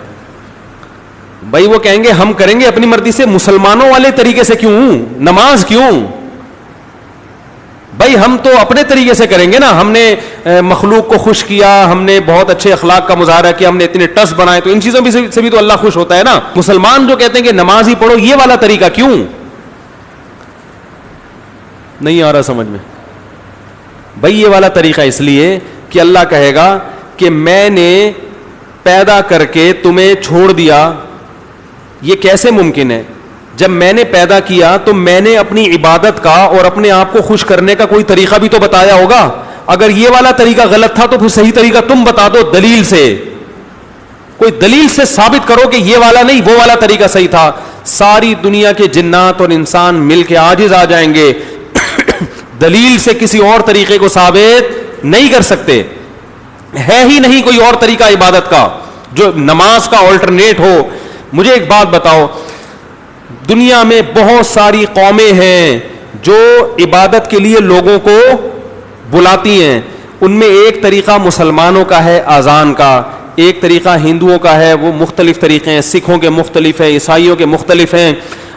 بھائی وہ کہیں گے ہم کریں گے اپنی مرضی سے, مسلمانوں والے طریقے سے کیوں, نماز کیوں؟ بھائی ہم تو اپنے طریقے سے کریں گے نا, ہم نے مخلوق کو خوش کیا, ہم نے بہت اچھے اخلاق کا مظاہرہ کیا, ہم نے اتنے ٹس بنائے, تو ان چیزوں سے بھی تو اللہ خوش ہوتا ہے نا. مسلمان جو کہتے ہیں کہ نماز ہی پڑھو, یہ والا طریقہ کیوں نہیں آ رہا سمجھ میں؟ بھائی یہ والا طریقہ اس لیے کہ اللہ کہے گا کہ میں نے پیدا کر کے تمہیں چھوڑ دیا. یہ کیسے ممکن ہے؟ جب میں نے پیدا کیا تو میں نے اپنی عبادت کا اور اپنے آپ کو خوش کرنے کا کوئی طریقہ بھی تو بتایا ہوگا. اگر یہ والا طریقہ غلط تھا تو پھر صحیح طریقہ تم بتا دو, دلیل سے, کوئی دلیل سے ثابت کرو کہ یہ والا نہیں وہ والا طریقہ صحیح تھا. ساری دنیا کے جنات اور انسان مل کے عاجز آ جائیں گے, دلیل سے کسی اور طریقے کو ثابت نہیں کر سکتے. ہے ہی نہیں کوئی اور طریقہ عبادت کا جو نماز کا آلٹرنیٹ ہو. مجھے ایک بات بتاؤ, دنیا میں بہت ساری قومیں ہیں جو عبادت کے لیے لوگوں کو بلاتی ہیں. ان میں ایک طریقہ مسلمانوں کا ہے اذان کا, ایک طریقہ ہندوؤں کا ہے, وہ مختلف طریقے ہیں, سکھوں کے مختلف ہیں, عیسائیوں کے مختلف ہیں.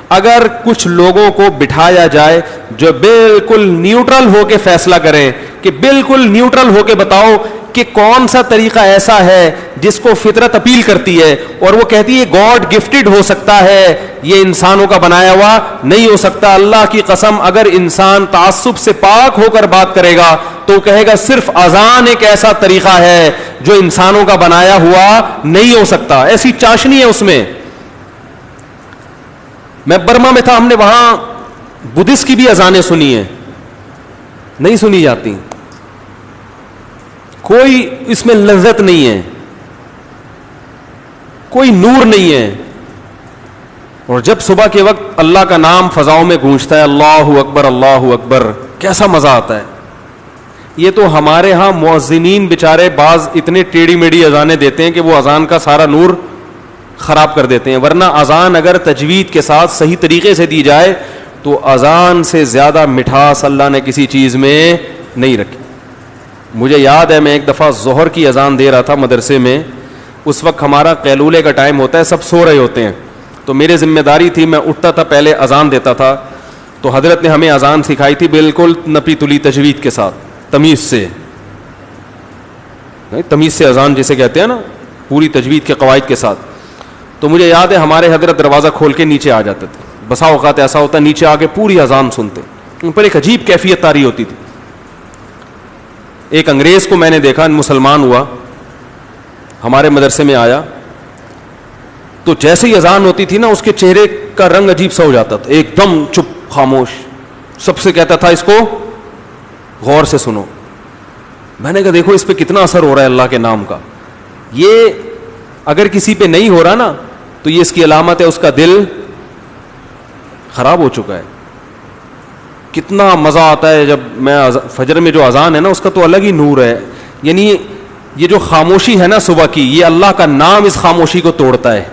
اگر کچھ لوگوں کو بٹھایا جائے جو بالکل نیوٹرل ہو کے فیصلہ کریں کہ بالکل نیوٹرل ہو کے بتاؤ کہ کون سا طریقہ ایسا ہے جس کو فطرت اپیل کرتی ہے اور وہ کہتی ہے گاڈ گفٹڈ ہو سکتا ہے, یہ انسانوں کا بنایا ہوا نہیں ہو سکتا. اللہ کی قسم اگر انسان تعصب سے پاک ہو کر بات کرے گا تو کہے گا صرف اذان ایک ایسا طریقہ ہے جو انسانوں کا بنایا ہوا نہیں ہو سکتا. ایسی چاشنی ہے اس میں. میں برما میں تھا, ہم نے وہاں بدھسٹ کی بھی اذانیں سنی ہیں, نہیں سنی جاتی, کوئی اس میں لذت نہیں ہے, کوئی نور نہیں ہے. اور جب صبح کے وقت اللہ کا نام فضاؤں میں گونجتا ہے, اللہ اکبر اللہ اکبر, کیسا مزہ آتا ہے. یہ تو ہمارے ہاں مؤذنین بیچارے بعض اتنے ٹیڑھی میڑھی اذانیں دیتے ہیں کہ وہ اذان کا سارا نور خراب کر دیتے ہیں. ورنہ اذان اگر تجوید کے ساتھ صحیح طریقے سے دی جائے تو اذان سے زیادہ مٹھاس اللہ نے کسی چیز میں نہیں رکھی. مجھے یاد ہے میں ایک دفعہ ظہر کی اذان دے رہا تھا مدرسے میں. اس وقت ہمارا قیلولے کا ٹائم ہوتا ہے, سب سو رہے ہوتے ہیں, تو میرے ذمہ داری تھی میں اٹھتا تھا پہلے اذان دیتا تھا. تو حضرت نے ہمیں اذان سکھائی تھی بالکل نپی تلی تجوید کے ساتھ, تمیز سے, تمیز سے اذان جسے کہتے ہیں نا, پوری تجوید کے قواعد کے ساتھ. تو مجھے یاد ہے ہمارے حضرت دروازہ کھول کے نیچے آ جاتے تھے. بسا اوقات ایسا ہوتا نیچے آ کے پوری اذان سنتے, ان پر ایک عجیب کیفیت طاری ہوتی تھی. ایک انگریز کو میں نے دیکھا, مسلمان ہوا, ہمارے مدرسے میں آیا, تو جیسے ہی اذان ہوتی تھی نا اس کے چہرے کا رنگ عجیب سا ہو جاتا تھا, ایک دم چپ خاموش. سب سے کہتا تھا اس کو غور سے سنو. میں نے کہا دیکھو اس پہ کتنا اثر ہو رہا ہے اللہ کے نام کا. یہ اگر کسی پہ نہیں ہو رہا نا تو یہ اس کی علامت ہے اس کا دل خراب ہو چکا ہے. کتنا مزہ آتا ہے جب میں فجر میں جو اذان ہے نا اس کا تو الگ ہی نور ہے. یعنی یہ جو خاموشی ہے نا صبح کی, یہ اللہ کا نام اس خاموشی کو توڑتا ہے,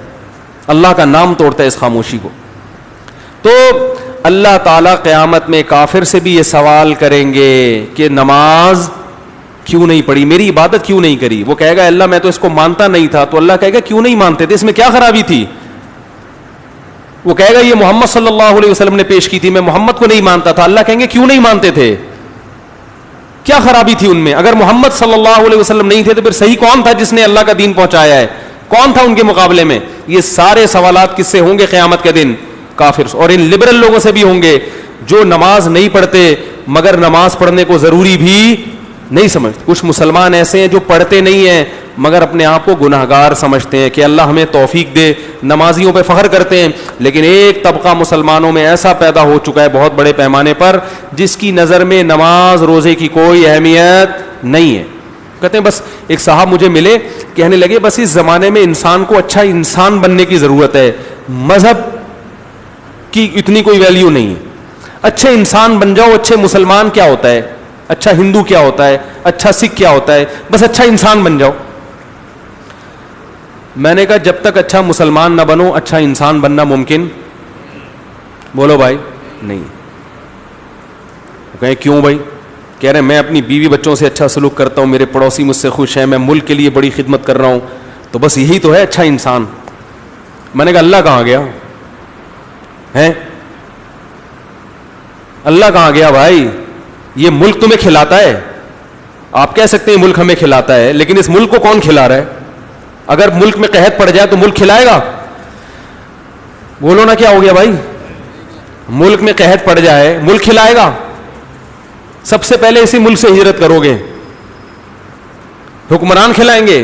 اللہ کا نام توڑتا ہے اس خاموشی کو. تو اللہ تعالیٰ قیامت میں کافر سے بھی یہ سوال کریں گے کہ نماز کیوں نہیں پڑھی, میری عبادت کیوں نہیں کری. وہ کہے گا اللہ میں تو اس کو مانتا نہیں تھا. تو اللہ کہے گا کیوں نہیں مانتے تھے, اس میں کیا خرابی تھی. وہ کہے گا یہ محمد صلی اللہ علیہ وسلم نے پیش کی تھی, میں محمد کو نہیں مانتا تھا. اللہ کہیں گے کیوں نہیں مانتے تھے, کیا خرابی تھی ان میں. اگر محمد صلی اللہ علیہ وسلم نہیں تھے تو پھر صحیح کون تھا جس نے اللہ کا دین پہنچایا ہے, کون تھا ان کے مقابلے میں. یہ سارے سوالات کس سے ہوں گے قیامت کے دن, کافر. اور ان لبرل لوگوں سے بھی ہوں گے جو نماز نہیں پڑھتے مگر نماز پڑھنے کو ضروری بھی نہیں سمجھتے. کچھ مسلمان ایسے ہیں جو پڑھتے نہیں ہیں مگر اپنے آپ کو گناہگار سمجھتے ہیں کہ اللہ ہمیں توفیق دے, نمازیوں پہ فخر کرتے ہیں. لیکن ایک طبقہ مسلمانوں میں ایسا پیدا ہو چکا ہے بہت بڑے پیمانے پر جس کی نظر میں نماز روزے کی کوئی اہمیت نہیں ہے. کہتے ہیں بس, ایک صاحب مجھے ملے کہنے لگے بس اس زمانے میں انسان کو اچھا انسان بننے کی ضرورت ہے, مذہب کی اتنی کوئی ویلیو نہیں ہے. اچھے انسان بن جاؤ, اچھے مسلمان کیا ہوتا ہے, اچھا ہندو کیا ہوتا ہے, اچھا سکھ کیا ہوتا ہے, بس اچھا انسان بن جاؤ. میں نے کہا جب تک اچھا مسلمان نہ بنو اچھا انسان بننا ممکن, بولو بھائی, نہیں. کہیں کیوں بھائی. کہہ رہے ہیں میں اپنی بیوی بچوں سے اچھا سلوک کرتا ہوں, میرے پڑوسی مجھ سے خوش ہیں, میں ملک کے لیے بڑی خدمت کر رہا ہوں, تو بس یہی تو ہے اچھا انسان. میں نے کہا اللہ کہاں گیا ہے, اللہ کہاں گیا بھائی. یہ ملک تمہیں کھلاتا ہے, آپ کہہ سکتے ہیں ملک ہمیں کھلاتا ہے, لیکن اس ملک کو کون کھلا رہا ہے. اگر ملک میں قحط پڑ جائے تو ملک کھلائے گا, بولو نا کیا ہو گیا بھائی. ملک میں قحط پڑ جائے ملک کھلائے گا. سب سے پہلے اسی ملک سے ہجرت کرو گے, حکمران کھلائیں گے.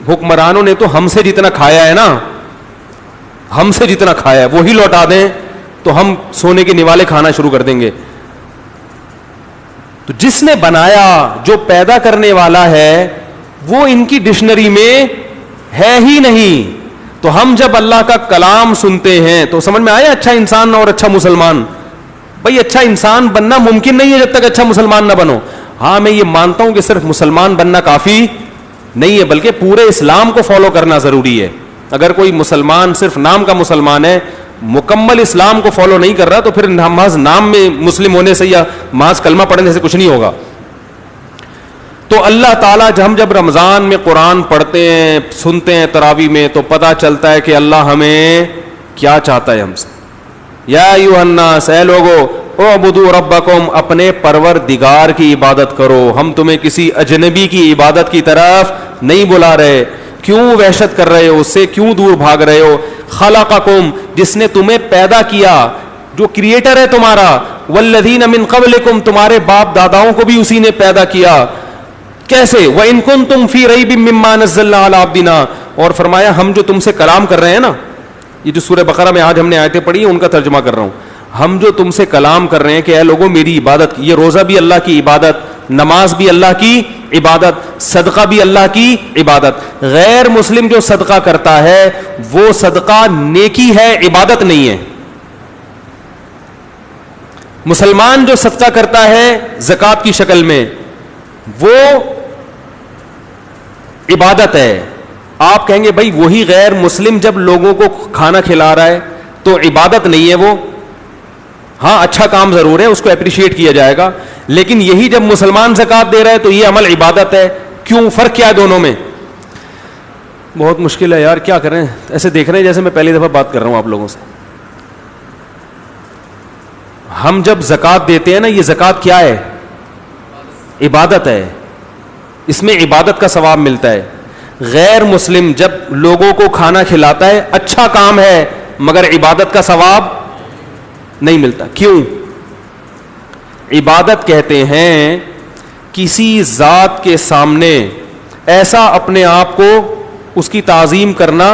حکمرانوں نے تو ہم سے جتنا کھایا ہے نا, ہم سے جتنا کھایا ہے وہی لوٹا دیں تو ہم سونے کے نوالے کھانا شروع کر دیں گے. تو جس نے بنایا, جو پیدا کرنے والا ہے, وہ ان کی ڈکشنری میں ہے ہی نہیں. تو ہم جب اللہ کا کلام سنتے ہیں تو سمجھ میں آیا اچھا انسان اور اچھا مسلمان. بھائی اچھا انسان بننا ممکن نہیں ہے جب تک اچھا مسلمان نہ بنو. ہاں میں یہ مانتا ہوں کہ صرف مسلمان بننا کافی نہیں ہے بلکہ پورے اسلام کو فالو کرنا ضروری ہے. اگر کوئی مسلمان صرف نام کا مسلمان ہے, مکمل اسلام کو فالو نہیں کر رہا, تو پھر محض نام میں مسلم ہونے سے یا محض کلمہ پڑھنے سے کچھ نہیں ہوگا. تو اللہ تعالیٰ جب رمضان میں قرآن پڑھتے ہیں, سنتے ہیں تراویح میں, تو پتہ چلتا ہے کہ اللہ ہمیں کیا چاہتا ہے ہم سے. یا ایھا الناس, اے لوگو, اعبدوا ربکم, اپنے پروردگار کی عبادت کرو. ہم تمہیں کسی اجنبی کی عبادت کی طرف نہیں بلا رہے, کیوں وحشت کر رہے ہو اس سے, کیوں دور بھاگ رہے ہو؟ خلقکم, جس نے تمہیں پیدا کیا, جو کریٹر ہے تمہارا, والذین من قبلکم, تمہارے باپ داداؤں کو بھی اسی نے پیدا کیا. کیسے؟ وَإِن كُنتُمْ فِي رَيْبٍ مِّمَّا نَزَّلْنَا عَلَىٰ عَبْدِنَا, اور فرمایا ہم جو تم سے کلام کر رہے ہیں نا, یہ جو سورہ بقرہ میں آج ہم نے آیتیں پڑھی ہیں ان کا ترجمہ کر رہا ہوں, ہم جو تم سے کلام کر رہے ہیں کہ اے لوگوں میری عبادت, یہ روزہ بھی اللہ کی عبادت, نماز بھی اللہ کی عبادت, صدقہ بھی اللہ کی عبادت. غیر مسلم جو صدقہ کرتا ہے وہ صدقہ نیکی ہے, عبادت نہیں ہے. مسلمان جو صدقہ کرتا ہے زکوٰۃ کی شکل میں وہ عبادت ہے. آپ کہیں گے بھائی وہی غیر مسلم جب لوگوں کو کھانا کھلا رہا ہے تو عبادت نہیں ہے وہ, ہاں اچھا کام ضرور ہے, اس کو اپریشیٹ کیا جائے گا, لیکن یہی جب مسلمان زکوٰۃ دے رہا ہے تو یہ عمل عبادت ہے. کیوں؟ فرق کیا ہے دونوں میں؟ بہت مشکل ہے یار, کیا کریں, ایسے دیکھ رہے ہیں جیسے میں پہلی دفعہ بات کر رہا ہوں آپ لوگوں سے. ہم جب زکوٰۃ دیتے ہیں نا, یہ زکوٰۃ کیا ہے؟ عبادت ہے, اس میں عبادت کا ثواب ملتا ہے. غیر مسلم جب لوگوں کو کھانا کھلاتا ہے اچھا کام ہے مگر عبادت کا ثواب نہیں ملتا. کیوں؟ عبادت کہتے ہیں کسی ذات کے سامنے ایسا اپنے آپ کو اس کی تعظیم کرنا,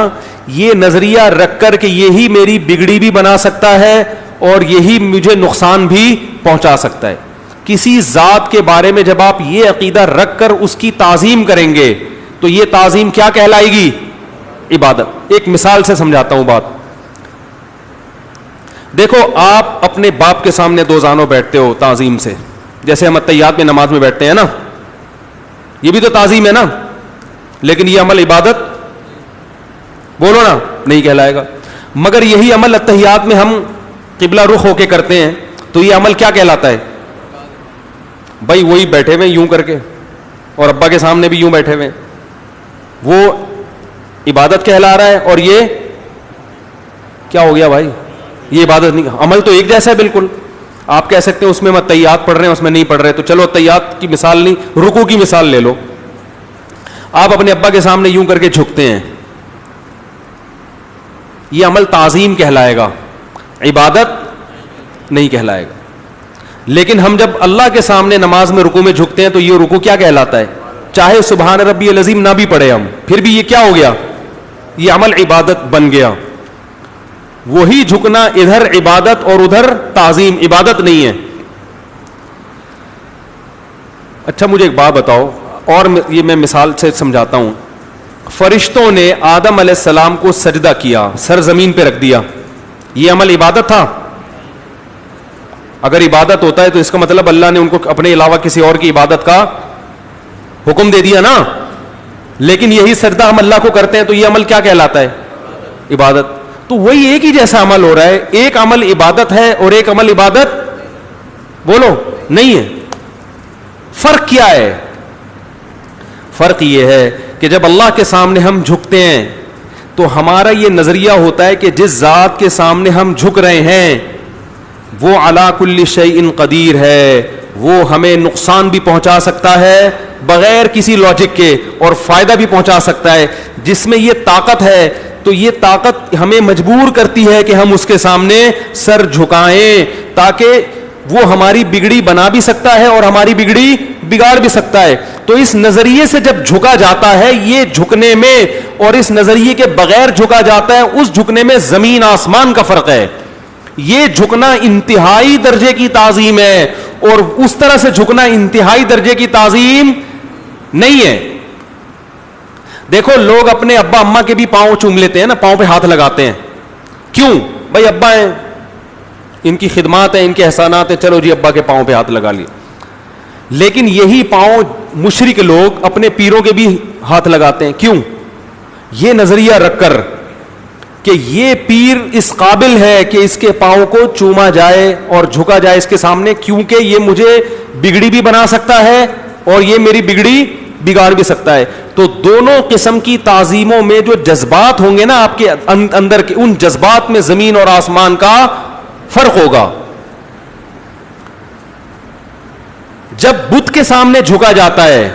یہ نظریہ رکھ کر کہ یہی میری بگڑی بھی بنا سکتا ہے اور یہی مجھے نقصان بھی پہنچا سکتا ہے. کسی ذات کے بارے میں جب آپ یہ عقیدہ رکھ کر اس کی تعظیم کریں گے تو یہ تعظیم کیا کہلائے گی؟ عبادت. ایک مثال سے سمجھاتا ہوں بات. دیکھو آپ اپنے باپ کے سامنے دو زانوں بیٹھتے ہو تعظیم سے, جیسے ہم اتحیات میں نماز میں بیٹھتے ہیں نا, یہ بھی تو تعظیم ہے نا, لیکن یہ عمل عبادت بولو نا نہیں کہلائے گا. مگر یہی عمل اتحیات میں ہم قبلہ رخ ہو کے کرتے ہیں تو یہ عمل کیا کہلاتا ہے؟ بھائی وہی بیٹھے ہوئے یوں کر کے اور ابا کے سامنے بھی یوں بیٹھے ہوئے, وہ عبادت کہلا رہا ہے, اور یہ کیا ہو گیا بھائی؟ یہ عبادت نہیں. عمل تو ایک جیسا ہے بالکل. آپ کہہ سکتے ہیں اس میں ہم اتحیات پڑھ رہے ہیں اس میں نہیں پڑھ رہے, تو چلو اتحیات کی مثال نہیں, رکوع کی مثال لے لو. آپ اپنے ابا کے سامنے یوں کر کے جھکتے ہیں, یہ عمل تعظیم کہلائے گا, عبادت نہیں کہلائے گا. لیکن ہم جب اللہ کے سامنے نماز میں رکوع میں جھکتے ہیں تو یہ رکوع کیا کہلاتا ہے؟ چاہے سبحان ربی العظیم نہ بھی پڑھے ہم, پھر بھی یہ کیا ہو گیا؟ یہ عمل عبادت بن گیا. وہی جھکنا ادھر عبادت اور ادھر تعظیم, عبادت نہیں ہے. اچھا مجھے ایک بات بتاؤ, اور یہ میں مثال سے سمجھاتا ہوں. فرشتوں نے آدم علیہ السلام کو سجدہ کیا, سر زمین پہ رکھ دیا, یہ عمل عبادت تھا؟ اگر عبادت ہوتا ہے تو اس کا مطلب اللہ نے ان کو اپنے علاوہ کسی اور کی عبادت کا حکم دے دیا نا. لیکن یہی سجدہ ہم اللہ کو کرتے ہیں تو یہ عمل کیا کہلاتا ہے؟ عبادت. تو وہی ایک ہی جیسا عمل ہو رہا ہے, ایک عمل عبادت ہے اور ایک عمل عبادت بولو نہیں ہے. فرق کیا ہے؟ فرق یہ ہے کہ جب اللہ کے سامنے ہم جھکتے ہیں تو ہمارا یہ نظریہ ہوتا ہے کہ جس ذات کے سامنے ہم جھک رہے ہیں وہ علی کل شیء قدیر ہے, وہ ہمیں نقصان بھی پہنچا سکتا ہے بغیر کسی لاجک کے اور فائدہ بھی پہنچا سکتا ہے. جس میں یہ طاقت ہے تو یہ طاقت ہمیں مجبور کرتی ہے کہ ہم اس کے سامنے سر جھکائیں, تاکہ وہ ہماری بگڑی بنا بھی سکتا ہے اور ہماری بگڑی بگاڑ بھی سکتا ہے. تو اس نظریے سے جب جھکا جاتا ہے, یہ جھکنے میں اور اس نظریے کے بغیر جھکا جاتا ہے, اس جھکنے میں زمین آسمان کا فرق ہے. یہ جھکنا انتہائی درجے کی تعظیم ہے اور اس طرح سے جھکنا انتہائی درجے کی تعظیم نہیں ہے. دیکھو لوگ اپنے ابا اماں کے بھی پاؤں چوم لیتے ہیں نا, پاؤں پہ ہاتھ لگاتے ہیں. کیوں؟ بھائی ابا ہیں, ان کی خدمات ہیں, ان کے احسانات ہیں, چلو جی ابا کے پاؤں پہ ہاتھ لگا لیے. لیکن یہی پاؤں مشرک لوگ اپنے پیروں کے بھی ہاتھ لگاتے ہیں. کیوں؟ یہ نظریہ رکھ کر کہ یہ پیر اس قابل ہے کہ اس کے پاؤں کو چوما جائے اور جھکا جائے اس کے سامنے, کیونکہ یہ مجھے بگڑی بھی بنا سکتا ہے اور یہ میری بگڑی بگاڑ بھی سکتا ہے. تو دونوں قسم کی تعظیموں میں جو جذبات ہوں گے نا آپ کے اندر کے, ان جذبات میں زمین اور آسمان کا فرق ہوگا. جب بت کے سامنے جھکا جاتا ہے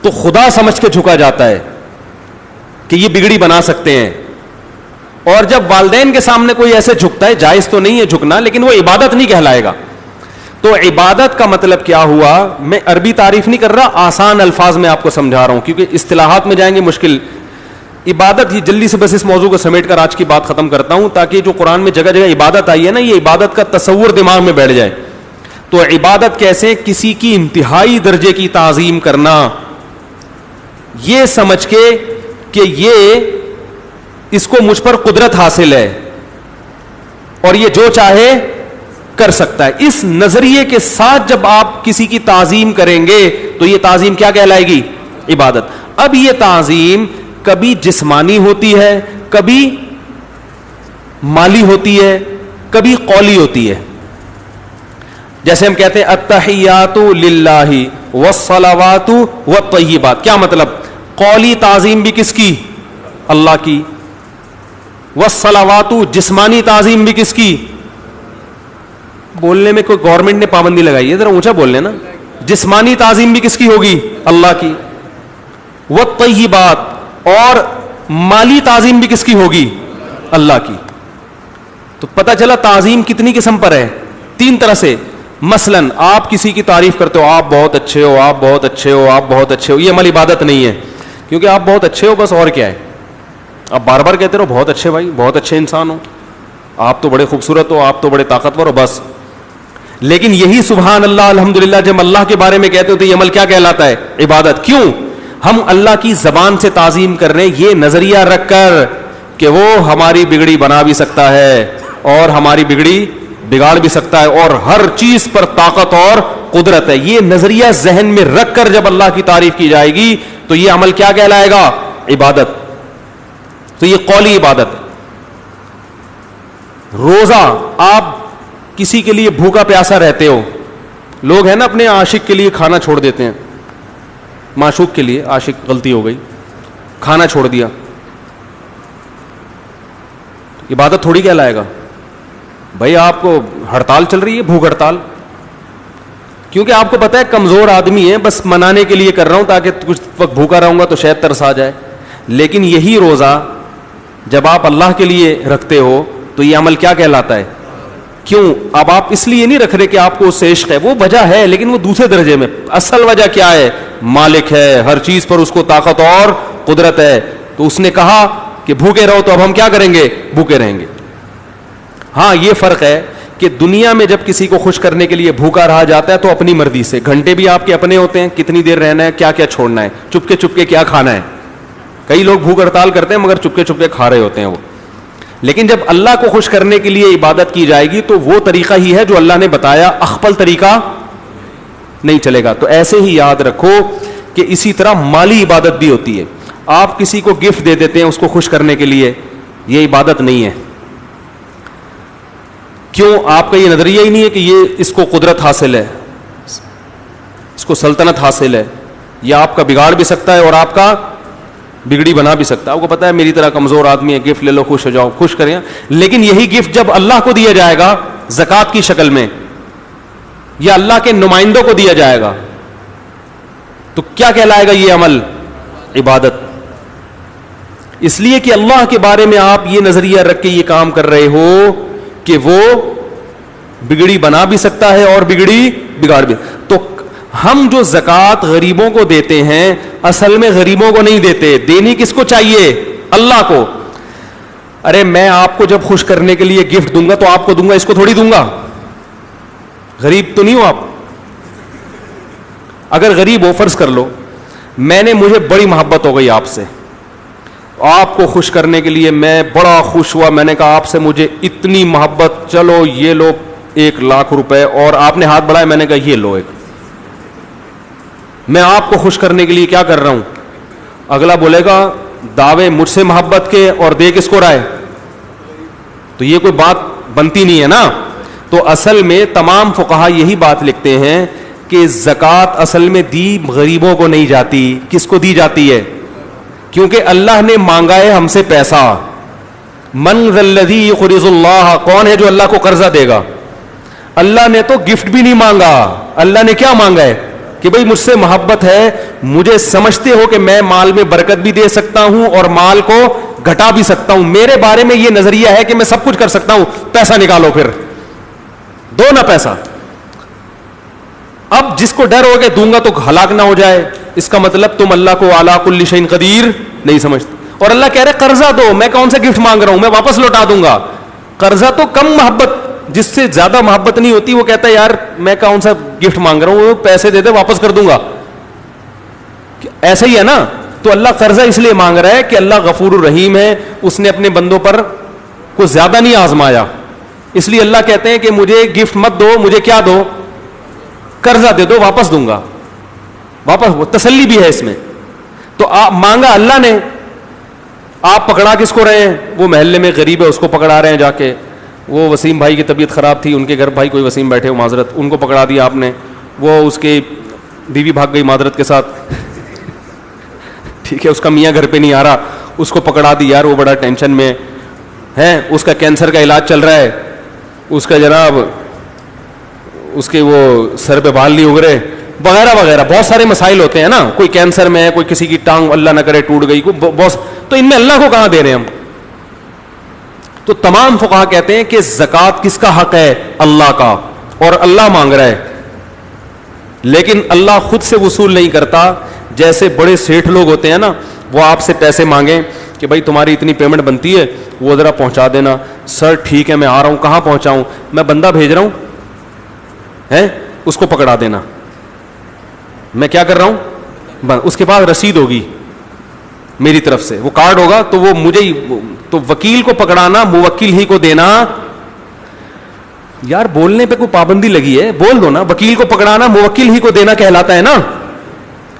تو خدا سمجھ کے جھکا جاتا ہے, کہ یہ بگڑی بنا سکتے ہیں. اور جب والدین کے سامنے کوئی ایسے جھکتا ہے, جائز تو نہیں ہے جھکنا, لیکن وہ عبادت نہیں کہلائے گا. تو عبادت کا مطلب کیا ہوا؟ میں عربی تعریف نہیں کر رہا, آسان الفاظ میں آپ کو سمجھا رہا ہوں, کیونکہ اصطلاحات میں جائیں گے مشکل. عبادت ہی جلدی سے بس اس موضوع کو سمیٹ کر آج کی بات ختم کرتا ہوں, تاکہ جو قرآن میں جگہ جگہ عبادت آئی ہے نا, یہ عبادت کا تصور دماغ میں بیٹھ جائے. تو عبادت کیسے؟ کسی کی انتہائی درجے کی تعظیم کرنا, یہ سمجھ کے کہ یہ اس کو مجھ پر قدرت حاصل ہے اور یہ جو چاہے کر سکتا ہے. اس نظریے کے ساتھ جب آپ کسی کی تعظیم کریں گے تو یہ تعظیم کیا کہلائے گی؟ عبادت. اب یہ تعظیم کبھی جسمانی ہوتی ہے, کبھی مالی ہوتی ہے, کبھی قولی ہوتی ہے. جیسے ہم کہتے ہیں التحیات للہ والصلوات والطیبات, کیا مطلب؟ قولی تعظیم بھی کس کی؟ اللہ کی. والصلوات جسمانی تعظیم بھی کس کی؟ بولنے میں کوئی گورنمنٹ نے پابندی لگائی ہے, ذرا اونچا بول لینا. جسمانی تعظیم بھی کس کی ہوگی؟ اللہ کی. والطیبات, اور مالی تعظیم بھی کس کی ہوگی؟ اللہ کی. تو پتہ چلا تعظیم کتنی قسم پر ہے؟ 3 طرح سے. مثلا آپ کسی کی تعریف کرتے ہو, آپ بہت اچھے ہو, آپ بہت اچھے ہو, آپ بہت اچھے ہو, یہ عمل عبادت نہیں ہے, کیونکہ آپ بہت اچھے ہو بس, اور کیا ہے؟ آپ بار بار کہتے رہو بہت اچھے بھائی, بہت اچھے انسان ہو, آپ تو بڑے خوبصورت ہو, آپ تو بڑے طاقتور ہو, بس. لیکن یہی سبحان اللہ الحمدللہ جب اللہ کے بارے میں کہتے ہو تو یہ عمل کیا کہلاتا ہے؟ عبادت. کیوں؟ ہم اللہ کی زبان سے تعظیم کر رہے ہیں, یہ نظریہ رکھ کر کہ وہ ہماری بگڑی بنا بھی سکتا ہے اور ہماری بگڑی بگاڑ بھی سکتا ہے, اور ہر چیز پر طاقت اور قدرت ہے. یہ نظریہ ذہن میں رکھ کر جب اللہ کی تعریف کی جائے گی تو یہ عمل کیا کہلائے گا؟ عبادت. تو یہ قولی عبادت. روزہ, آپ کسی کے لیے بھوکا پیاسا رہتے ہو, لوگ ہیں نا اپنے عاشق کے لیے کھانا چھوڑ دیتے ہیں, معشوق کے لیے, عاشق غلطی ہو گئی, کھانا چھوڑ دیا, عبادت تھوڑی کہلائے گا بھائی. آپ کو ہڑتال چل رہی ہے, بھوک ہڑتال, کیونکہ آپ کو پتا ہے کمزور آدمی ہے, بس منانے کے لیے کر رہا ہوں تاکہ کچھ وقت بھوکا رہوں گا تو شاید ترس آ جائے. لیکن یہی روزہ جب آپ اللہ کے لیے رکھتے ہو تو یہ عمل کیا کہلاتا ہے؟ کیوں؟ اب آپ اس لیے نہیں رکھ رہے کہ آپ کو اس سے عشق ہے, وہ وجہ ہے لیکن وہ دوسرے درجے میں. اصل وجہ کیا ہے؟ مالک ہے, ہر چیز پر اس کو طاقت اور قدرت ہے. تو اس نے کہا کہ بھوکے رہو, تو اب ہم کیا کریں گے؟ بھوکے رہیں گے. ہاں یہ فرق ہے کہ دنیا میں جب کسی کو خوش کرنے کے لیے بھوکا رہا جاتا ہے تو اپنی مرضی سے, گھنٹے بھی آپ کے اپنے ہوتے ہیں, کتنی دیر رہنا ہے, کیا کیا چھوڑنا ہے, چپکے چپکے کیا کھانا ہے. کئی لوگ بھوک ہڑتال کرتے ہیں مگر چپکے چپکے کھا رہے ہوتے ہیں وہ. لیکن جب اللہ کو خوش کرنے کے لیے عبادت کی جائے گی تو وہ طریقہ ہی ہے جو اللہ نے بتایا, اخپل طریقہ نہیں چلے گا. تو ایسے ہی یاد رکھو کہ اسی طرح مالی عبادت بھی ہوتی ہے. آپ کسی کو گفٹ دے دیتے ہیں اس کو خوش کرنے کے لیے, یہ عبادت نہیں ہے. کیوں؟ آپ کا یہ نظریہ ہی نہیں ہے کہ یہ اس کو قدرت حاصل ہے, اس کو سلطنت حاصل ہے, یہ آپ کا بگاڑ بھی سکتا ہے اور آپ کا بگڑی بنا بھی سکتا ہے. آپ کو پتا ہے میری طرح کمزور آدمی ہے, گفٹ لے لو, خوش ہو جاؤ, خوش کریں. لیکن یہی گفٹ جب اللہ کو دیا جائے گا زکوٰۃ کی شکل میں یا اللہ کے نمائندوں کو دیا جائے گا تو کیا کہلائے گا یہ عمل؟ عبادت. اس لیے کہ اللہ کے بارے میں آپ یہ نظریہ رکھ کے یہ کام کر رہے ہو کہ وہ بگڑی بنا بھی سکتا ہے اور بگڑی بگاڑ بھی. تو ہم جو زکوٰۃ غریبوں کو دیتے ہیں اصل میں غریبوں کو نہیں دیتے, دینی کس کو چاہیے؟ اللہ کو. ارے میں آپ کو جب خوش کرنے کے لیے گفٹ دوں گا تو آپ کو دوں گا, اس کو تھوڑی دوں گا. غریب تو نہیں ہو آپ. اگر غریب ہو, فرض کر لو میں نے, مجھے بڑی محبت ہو گئی آپ سے, آپ کو خوش کرنے کے لیے میں بڑا خوش ہوا, میں نے کہا آپ سے مجھے اتنی محبت, چلو یہ لو 1,00,000 روپے, اور آپ نے ہاتھ بڑھایا, میں نے کہا یہ لو ایک. میں آپ کو خوش کرنے کے لیے کیا کر رہا ہوں؟ اگلا بولے گا دعوے مجھ سے محبت کے اور دے کس کو رائے, تو یہ کوئی بات بنتی نہیں ہے نا. تو اصل میں تمام فقہا یہی بات لکھتے ہیں کہ زکوٰۃ اصل میں دی غریبوں کو نہیں جاتی. کس کو دی جاتی ہے؟ کیونکہ اللہ نے مانگا ہے ہم سے پیسہ. من ذا الذی یقرض اللہ, کون ہے جو اللہ کو قرضہ دے گا؟ اللہ نے تو گفٹ بھی نہیں مانگا, اللہ نے کیا مانگا ہے؟ کہ بھئی مجھ سے محبت ہے, مجھے سمجھتے ہو کہ میں مال میں برکت بھی دے سکتا ہوں اور مال کو گھٹا بھی سکتا ہوں, میرے بارے میں یہ نظریہ ہے کہ میں سب کچھ کر سکتا ہوں, پیسہ نکالو, پھر دو نا پیسہ. اب جس کو ڈر ہو کہ دوں گا تو ہلاک نہ ہو جائے, اس کا مطلب تم اللہ کو علی کل شیء قدیر نہیں سمجھتے. اور اللہ کہہ رہے قرضہ دو, میں کون سا گفٹ مانگ رہا ہوں, میں واپس لوٹا دوں گا. قرضہ تو کم محبت, جس سے زیادہ محبت نہیں ہوتی وہ کہتا ہے یار میں کون سا گفٹ مانگ رہا ہوں, وہ پیسے دے دے واپس کر دوں گا, ایسا ہی ہے نا. تو اللہ قرضہ اس لیے مانگ رہا ہے کہ اللہ غفور الرحیم ہے, اس نے اپنے بندوں پر کچھ زیادہ نہیں آزمایا, اس لیے اللہ کہتے ہیں کہ مجھے گفٹ مت دو, مجھے کیا دو, قرضہ دے دو, واپس دوں گا, واپس. وہ تسلی بھی ہے اس میں. تو آپ مانگا اللہ نے, آپ پکڑا کس کو رہے ہیں, وہ محلے میں غریب ہے اس کو پکڑا رہے ہیں جا کے. وہ وسیم بھائی کی طبیعت خراب تھی, ان کے گھر بھائی کوئی وسیم بیٹھے ہو معذرت, ان کو پکڑا دیا آپ نے. وہ اس کے بیوی بھاگ گئی معذرت کے ساتھ, ٹھیک ہے, اس کا میاں گھر پہ نہیں آ رہا, اس کو پکڑا دی یار, وہ بڑا ٹینشن میں ہے, اس کا کینسر کا علاج چل رہا ہے, اس کا جناب اس کے وہ سر پہ بال نہیں اگ رہے وغیرہ وغیرہ, بہت سارے مسائل ہوتے ہیں نا. کوئی کینسر میں ہے, کوئی کسی کی ٹانگ اللہ نہ کرے ٹوٹ گئی, بہت, تو ان میں اللہ کو کہاں دے رہے ہیں ہم. تو تمام فقہا کہتے ہیں کہ زکوٰۃ کس کا حق ہے, اللہ کا, اور اللہ مانگ رہا ہے, لیکن اللہ خود سے وصول نہیں کرتا. جیسے بڑے سیٹھ لوگ ہوتے ہیں نا, وہ آپ سے پیسے مانگیں کہ بھائی تمہاری اتنی پیمنٹ بنتی ہے, وہ ذرا پہنچا دینا. سر ٹھیک ہے میں آ رہا ہوں, کہاں پہنچاؤں, میں بندہ بھیج رہا ہوں, ہے اس کو پکڑا دینا. میں کیا کر رہا ہوں, اس کے بعد رسید ہوگی میری طرف سے, وہ کارڈ ہوگا, تو وہ مجھے ہی, تو وکیل کو پکڑانا, موکل ہی کو دینا. یار بولنے پہ کوئی پابندی لگی ہے, بول دو نا, وکیل کو پکڑانا موکل ہی کو دینا کہلاتا ہے نا.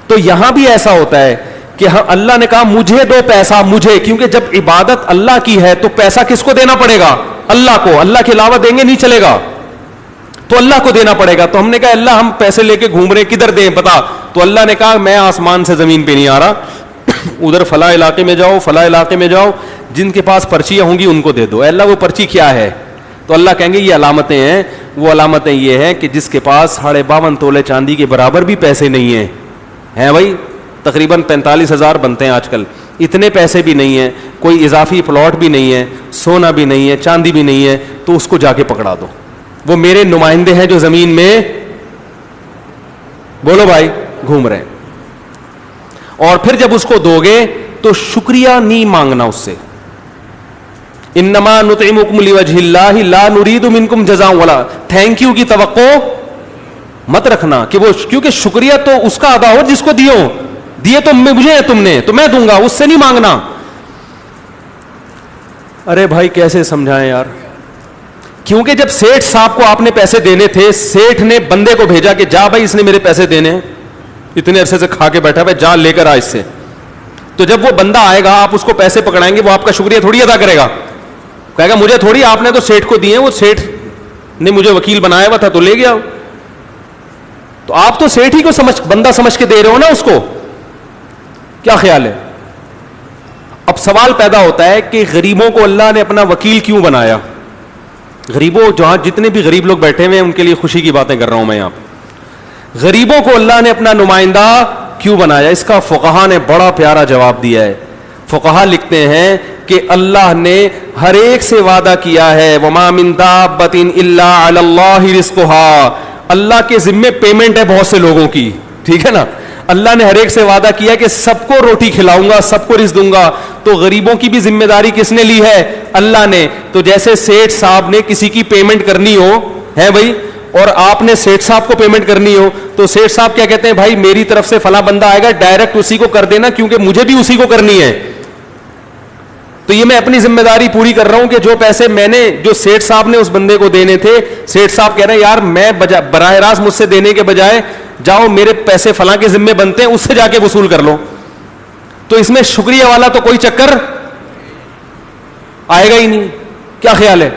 تو یہاں بھی ایسا ہوتا ہے کہ اللہ نے کہا مجھے دو پیسہ, مجھے, کیونکہ جب عبادت اللہ کی ہے تو پیسہ کس کو دینا پڑے گا, اللہ کو. اللہ کے علاوہ دیں گے نہیں چلے گا, تو اللہ کو دینا پڑے گا. تو ہم نے کہا اللہ ہم پیسے لے کے گھوم رہے, کدھر دیں بتا, تو اللہ نے کہا میں آسمان سے زمین پہ نہیں آ رہا, ادھر فلاں علاقے میں جاؤ, فلاں علاقے میں جاؤ, جن کے پاس پرچیاں ہوں گی ان کو دے دو. اللہ وہ پرچی کیا ہے, تو اللہ کہیں گے یہ علامتیں ہیں. وہ علامتیں یہ ہیں کہ جس کے پاس 52.5 تولے چاندی کے برابر بھی پیسے نہیں ہیں, ہیں بھائی تقریباً 45,000 بنتے ہیں آج کل, اتنے پیسے بھی نہیں ہیں, کوئی اضافی پلاٹ بھی نہیں ہے, سونا بھی نہیں ہے, چاندی بھی نہیں ہے, تو اس کو جا کے پکڑا دو. وہ میرے نمائندے ہیں جو زمین میں, بولو بھائی, گھوم رہے ہیں. اور پھر جب اس کو دو گے تو شکریہ نہیں مانگنا اس سے. انما نطعمکم لوجہ اللہ لا نرید منکم جزاء ولا, تھینک یو کی توقع مت رکھنا کہ وہ, کیونکہ شکریہ تو اس کا ادا ہو جس کو دیے تو مجھے ہے, تم نے, تو میں دوں گا, اس سے نہیں مانگنا. ارے بھائی کیسے سمجھائیں یار, کیونکہ جب سیٹھ صاحب کو آپ نے پیسے دینے تھے, سیٹھ نے بندے کو بھیجا کہ جا بھائی اس نے میرے پیسے دینے ہیں, اتنے عرصے سے کھا کے بیٹھا ہے, جا لے کر آ اس سے. تو جب وہ بندہ آئے گا, آپ اس کو پیسے پکڑائیں گے, وہ آپ کا شکریہ تھوڑی ادا کرے گا, کہے گا مجھے تھوڑی, آپ نے تو سیٹھ کو دیے, وہ سیٹھ نے مجھے وکیل بنایا ہوا تھا تو لے گیا. تو آپ تو سیٹھ ہی کو بندہ سمجھ کے دے رہے ہو نا اس کو. کیا خیال ہے؟ اب سوال پیدا ہوتا ہے کہ غریبوں کو اللہ نے اپنا وکیل کیوں بنایا. غریبوں, جہاں جتنے بھی غریب لوگ بیٹھے ہوئے ہیں ان کے لیے خوشی کی باتیں کر رہا ہوں میں یہاں پہ. غریبوں کو اللہ نے اپنا نمائندہ کیوں بنایا؟ اس کا فقہا نے بڑا پیارا جواب دیا ہے. فقہا لکھتے ہیں کہ اللہ نے ہر ایک سے وعدہ کیا ہے, وما من دابۃ الا علی اللہ رزقها, اللہ کے ذمے پیمنٹ ہے بہت سے لوگوں کی, ٹھیک ہے نا. اللہ نے ہر ایک سے وعدہ کیا کہ سب کو روٹی کھلاؤں گا, سب کو رزق دوں گا. تو غریبوں کی بھی ذمہ داری کس نے لی ہے؟ اللہ نے. تو جیسے سیٹھ صاحب نے کسی کی پیمنٹ کرنی ہو, ہے بھائی, اور آپ نے سیٹھ صاحب کو پیمنٹ کرنی ہو, تو سیٹھ صاحب کیا کہتے ہیں, بھائی میری طرف سے فلاں بندہ آئے گا, ڈائریکٹ اسی کو کر دینا کیونکہ مجھے بھی اسی کو کرنی ہے. تو یہ میں اپنی ذمہ داری پوری کر رہا ہوں کہ جو پیسے میں نے, جو سیٹھ صاحب نے اس بندے کو دینے تھے, سیٹھ صاحب کہہ رہے ہیں یار میں براہ راست مجھ سے دینے کے بجائے جاؤ میرے پیسے فلاں کے ذمے بنتے ہیں, اس سے جا کے وصول کر لو. تو اس میں شکریہ والا تو کوئی چکر آئے گا ہی نہیں. کیا خیال ہے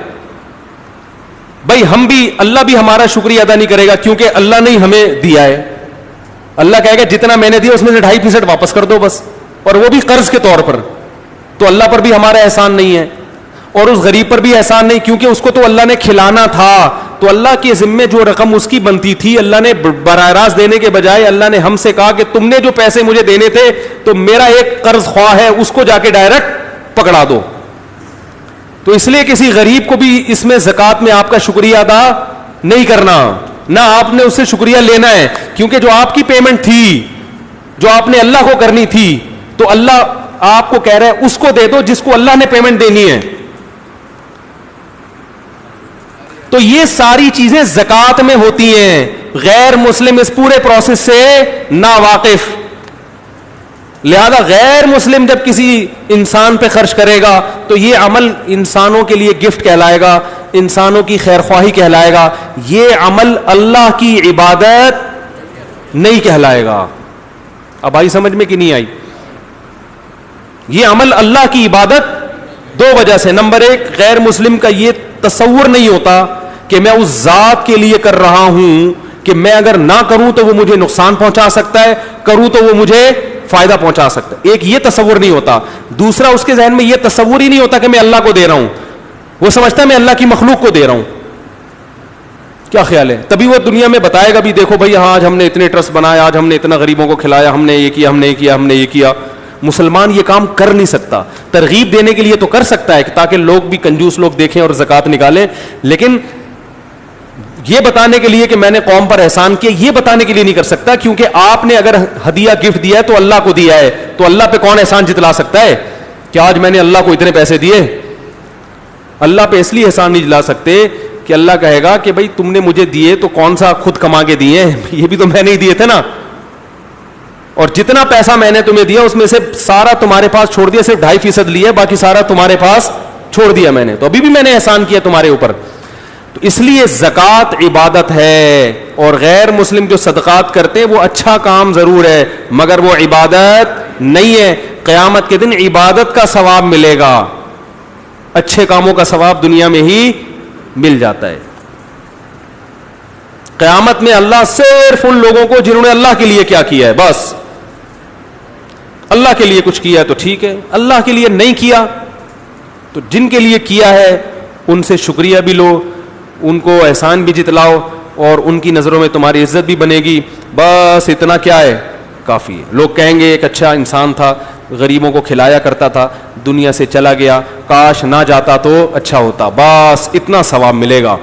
بھائی؟ ہم بھی, اللہ بھی ہمارا شکریہ ادا نہیں کرے گا کیونکہ اللہ نے ہمیں دیا ہے. اللہ کہے گا جتنا میں نے دیا اس میں سے 2.5% واپس کر دو بس, اور وہ بھی قرض کے طور پر. تو اللہ پر بھی ہمارا احسان نہیں ہے. اور اس غریب پر بھی احسان نہیں, کیونکہ اس کو تو اللہ نے کھلانا تھا, تو اللہ کے ذمے جو رقم اس کی بنتی تھی اللہ نے براہ راست دینے کے بجائے اللہ نے ہم سے کہا کہ تم نے جو پیسے مجھے دینے تھے تو میرا ایک قرض خواہ ہے اس کو جا کے ڈائریکٹ پکڑا دو. تو اس لیے کسی غریب کو بھی اس میں زکوٰۃ میں آپ کا شکریہ ادا نہیں کرنا, نہ آپ نے اس سے شکریہ لینا ہے, کیونکہ جو آپ کی پیمنٹ تھی جو آپ نے اللہ کو کرنی تھی تو اللہ آپ کو کہہ رہا ہے اس کو دے دو جس کو اللہ نے پیمنٹ دینی ہے. تو یہ ساری چیزیں زکوٰۃ میں ہوتی ہیں, غیر مسلم اس پورے پروسیس سے ناواقف, لہذا غیر مسلم جب کسی انسان پہ خرچ کرے گا تو یہ عمل انسانوں کے لیے گفٹ کہلائے گا, انسانوں کی خیر خواہی کہلائے گا, یہ عمل اللہ کی عبادت نہیں کہلائے گا. اب آئی سمجھ میں کہ نہیں آئی؟ یہ عمل اللہ کی عبادت دو وجہ سے, نمبر ایک غیر مسلم کا یہ تصور نہیں ہوتا کہ میں اس ذات کے لیے کر رہا ہوں کہ میں اگر نہ کروں تو وہ مجھے نقصان پہنچا سکتا ہے, کروں تو وہ مجھے فائدہ پہنچا سکتا ہے, ایک یہ تصور نہیں ہوتا. دوسرا اس کے ذہن میں یہ تصور ہی نہیں ہوتا کہ میں اللہ کو دے رہا ہوں, وہ سمجھتا ہے میں اللہ کی مخلوق کو دے رہا ہوں. کیا خیال ہے؟ تبھی وہ دنیا میں بتائے گا بھی دیکھو بھائی ہاں آج ہم نے اتنے ٹرسٹ بنائے, آج ہم نے اتنا غریبوں کو کھلایا, ہم نے یہ کیا, ہم نے یہ کیا, ہم نے یہ کیا. مسلمان یہ کام کر نہیں سکتا, ترغیب دینے کے لیے تو کر سکتا ہے تاکہ لوگ بھی کنجوس لوگ دیکھیں اور زکوٰۃ نکالیں, لیکن یہ بتانے کے لیے کہ میں نے قوم پر احسان کیا یہ بتانے کے لیے نہیں کر سکتا, کیونکہ آپ نے اگر ہدیہ گفٹ دیا ہے تو اللہ کو دیا ہے, تو اللہ پہ کون احسان جتلا سکتا ہے کہ آج میں نے اللہ کو اتنے پیسے دیے. اللہ پہ اس لیے احسان نہیں جلا سکتے کہ اللہ کہے گا کہ بھائی تم نے مجھے دیے تو کون سا خود کما کے دیے, یہ بھی تو میں نے ہی دیے تھے نا, اور جتنا پیسہ میں نے تمہیں دیا اس میں سے سارا تمہارے پاس چھوڑ دیا, صرف 2.5% لیا, باقی سارا تمہارے پاس چھوڑ دیا میں نے, تو ابھی بھی میں نے احسان کیا تمہارے اوپر. تو اس لیے زکوٰۃ عبادت ہے, اور غیر مسلم جو صدقات کرتے ہیں وہ اچھا کام ضرور ہے مگر وہ عبادت نہیں ہے. قیامت کے دن عبادت کا ثواب ملے گا, اچھے کاموں کا ثواب دنیا میں ہی مل جاتا ہے. قیامت میں اللہ صرف ان لوگوں کو جنہوں نے اللہ کے لیے کیا کیا ہے, بس اللہ کے لیے کچھ کیا ہے تو ٹھیک ہے, اللہ کے لیے نہیں کیا تو جن کے لیے کیا ہے ان سے شکریہ بھی لو, ان کو احسان بھی جتلاؤ, اور ان کی نظروں میں تمہاری عزت بھی بنے گی. بس اتنا کیا ہے کافی ہے. لوگ کہیں گے ایک اچھا انسان تھا, غریبوں کو کھلایا کرتا تھا, دنیا سے چلا گیا, کاش نہ جاتا تو اچھا ہوتا, بس اتنا ثواب ملے گا.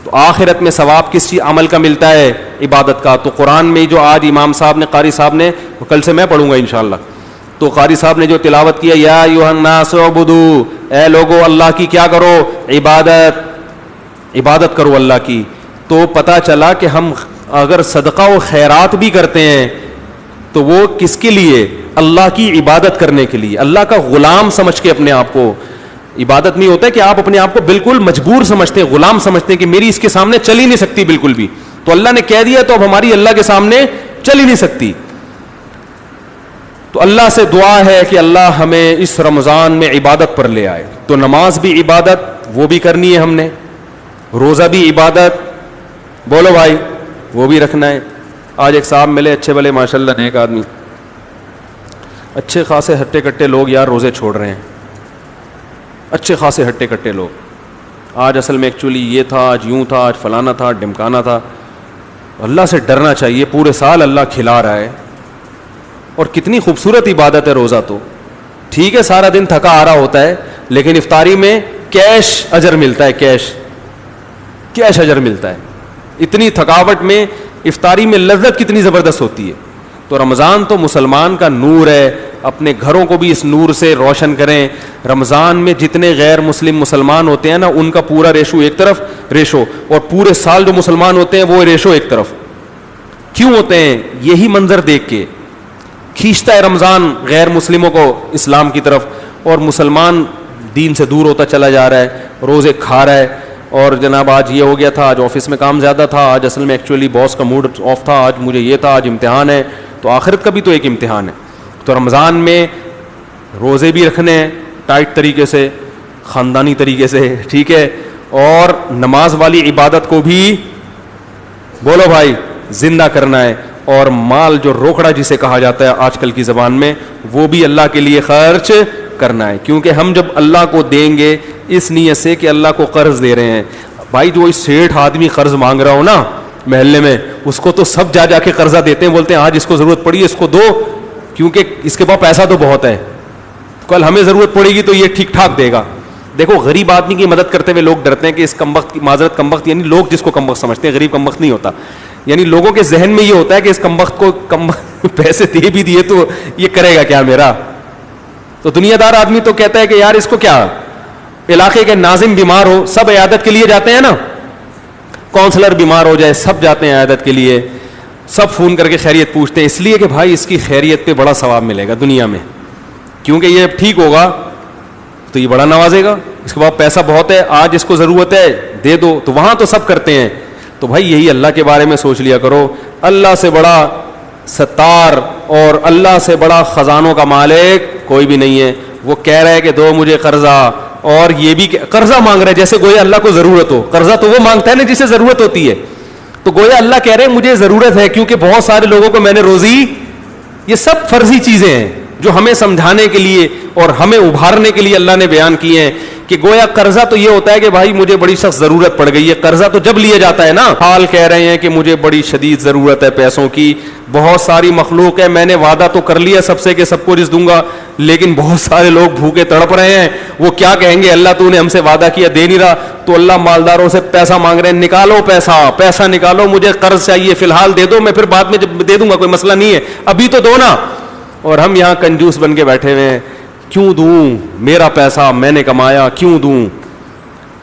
تو آخرت میں ثواب کس چیز عمل کا ملتا ہے؟ عبادت کا. تو قرآن میں جو آج امام صاحب نے, قاری صاحب نے, کل سے میں پڑھوں گا انشاءاللہ, تو قاری صاحب نے جو تلاوت کیا, یا ایھا الناس اعبدوا, اے لوگو اللہ کی کیا کرو, عبادت کرو اللہ کی. تو پتہ چلا کہ ہم اگر صدقہ و خیرات بھی کرتے ہیں تو وہ کس کے لیے؟ اللہ کی عبادت کرنے کے لیے, اللہ کا غلام سمجھ کے اپنے آپ کو. عبادت نہیں ہوتا ہے کہ آپ اپنے آپ کو بالکل مجبور سمجھتے ہیں, غلام سمجھتے ہیں کہ میری اس کے سامنے چل ہی نہیں سکتی بالکل بھی, تو اللہ نے کہہ دیا تو اب ہماری اللہ کے سامنے چل ہی نہیں سکتی. تو اللہ سے دعا ہے کہ اللہ ہمیں اس رمضان میں عبادت پر لے آئے. تو نماز بھی عبادت, وہ بھی کرنی ہے ہم نے, روزہ بھی عبادت, بولو بھائی وہ بھی رکھنا ہے. آج ایک صاحب ملے اچھے بھلے ماشاءاللہ نیک آدمی, اچھے خاصے ہٹے کٹے لوگ یار روزے چھوڑ رہے ہیں, اچھے خاصے ہٹے کٹے لوگ. آج اصل میں ایکچولی یہ تھا, آج یوں تھا, آج فلانا تھا, ڈمکانا تھا. اللہ سے ڈرنا چاہیے, پورے سال اللہ کھلا رہا ہے, اور کتنی خوبصورت عبادت ہے روزہ. تو ٹھیک ہے سارا دن تھکا آ رہا ہوتا ہے, لیکن افطاری میں کیش اجر ملتا ہے, کیش اجر ملتا ہے. اتنی تھکاوٹ میں افطاری میں لذت کتنی زبردست ہوتی ہے. تو رمضان تو مسلمان کا نور ہے, اپنے گھروں کو بھی اس نور سے روشن کریں. رمضان میں جتنے غیر مسلم مسلمان ہوتے ہیں نا, ان کا پورا ریشو ایک طرف ریشو, اور پورے سال جو مسلمان ہوتے ہیں وہ ریشو ایک طرف. کیوں ہوتے ہیں؟ یہی منظر دیکھ کے کھینچتا ہے رمضان غیر مسلموں کو اسلام کی طرف, اور مسلمان دین سے دور ہوتا چلا جا رہا ہے, روزے کھا رہا ہے. اور جناب آج یہ ہو گیا تھا, آج آفس میں کام زیادہ تھا, آج اصل میں ایکچولی باس کا موڈ آف تھا, آج مجھے یہ تھا, آج امتحان ہے. تو آخرت کا بھی تو ایک امتحان ہے. تو رمضان میں روزے بھی رکھنے ہیں ٹائٹ طریقے سے, خاندانی طریقے سے, ٹھیک ہے, اور نماز والی عبادت کو بھی بولو بھائی زندہ کرنا ہے. اور مال جو روکڑا جسے کہا جاتا ہے آج کل کی زبان میں, وہ بھی اللہ کے لیے خرچ کرنا ہے, کیونکہ ہم جب اللہ کو دیں گے اس نیت سے کہ اللہ کو قرض دے رہے ہیں. بھائی جو سیٹھ آدمی قرض مانگ رہا ہو نا محلے میں, اس کو تو سب جا کے قرضہ دیتے ہیں, بولتے ہیں آج اس کو ضرورت پڑی ہے اس کو دو, کیونکہ اس کے پاس پیسہ تو بہت ہے, کل ہمیں ضرورت پڑے گی تو یہ ٹھیک ٹھاک دے گا. دیکھو غریب آدمی کی مدد کرتے ہوئے لوگ ڈرتے ہیں کہ اس کمبخت کی معذرت, کمبخت یعنی لوگ جس کو کمبخت سمجھتے ہیں, غریب کمبخت نہیں ہوتا, یعنی لوگوں کے ذہن میں یہ ہوتا ہے کہ اس کمبخت کو پیسے دے بھی دیے تو یہ کرے گا کیا میرا. تو دنیا دار آدمی تو کہتا ہے کہ یار اس کو کیا, علاقے کے ناظم بیمار ہو سب عیادت کے لیے جاتے ہیں نا, کونسلر بیمار ہو جائے سب جاتے ہیں عیادت کے لیے, سب فون کر کے خیریت پوچھتے ہیں, اس لیے کہ بھائی اس کی خیریت پہ بڑا ثواب ملے گا دنیا میں, کیونکہ یہ ٹھیک ہوگا تو یہ بڑا نوازے گا, اس کے بعد پیسہ بہت ہے, آج اس کو ضرورت ہے دے دو, تو وہاں تو سب کرتے ہیں. تو بھائی یہی اللہ کے بارے میں سوچ لیا کرو, اللہ سے بڑا ستار اور اللہ سے بڑا خزانوں کا مالک کوئی بھی نہیں ہے. وہ کہہ رہا ہے کہ دو مجھے قرضہ, اور یہ بھی قرضہ مانگ رہا ہے جیسے گویا اللہ کو ضرورت ہو. قرضہ تو وہ مانگتا ہے نا جسے ضرورت ہوتی ہے, تو گویا اللہ کہہ رہے ہیں مجھے ضرورت ہے کیونکہ بہت سارے لوگوں کو میں نے روزی. یہ سب فرضی چیزیں ہیں جو ہمیں سمجھانے کے لیے اور ہمیں ابھارنے کے لیے اللہ نے بیان کیے ہیں کہ گویا قرضہ تو یہ ہوتا ہے کہ بھائی مجھے بڑی سخت ضرورت پڑ گئی ہے. قرضہ تو جب لیا جاتا ہے نا, حال کہہ رہے ہیں کہ مجھے بڑی شدید ضرورت ہے پیسوں کی, بہت ساری مخلوق ہے, میں نے وعدہ تو کر لیا سب سے کہ سب کو رزق دوں گا, لیکن بہت سارے لوگ بھوکے تڑپ رہے ہیں, وہ کیا کہیں گے اللہ تو نے ہم سے وعدہ کیا دے نہیں رہا. تو اللہ مالداروں سے پیسہ مانگ رہے ہیں, نکالو پیسہ نکالو, مجھے قرض چاہیے فی الحال دے دو, میں پھر بعد میں جب دے دوں گا کوئی مسئلہ نہیں ہے, ابھی تو دو نا. اور ہم یہاں کنجوس بن کے بیٹھے ہوئے ہیں, کیوں دوں, میرا پیسہ میں نے کمایا کیوں دوں,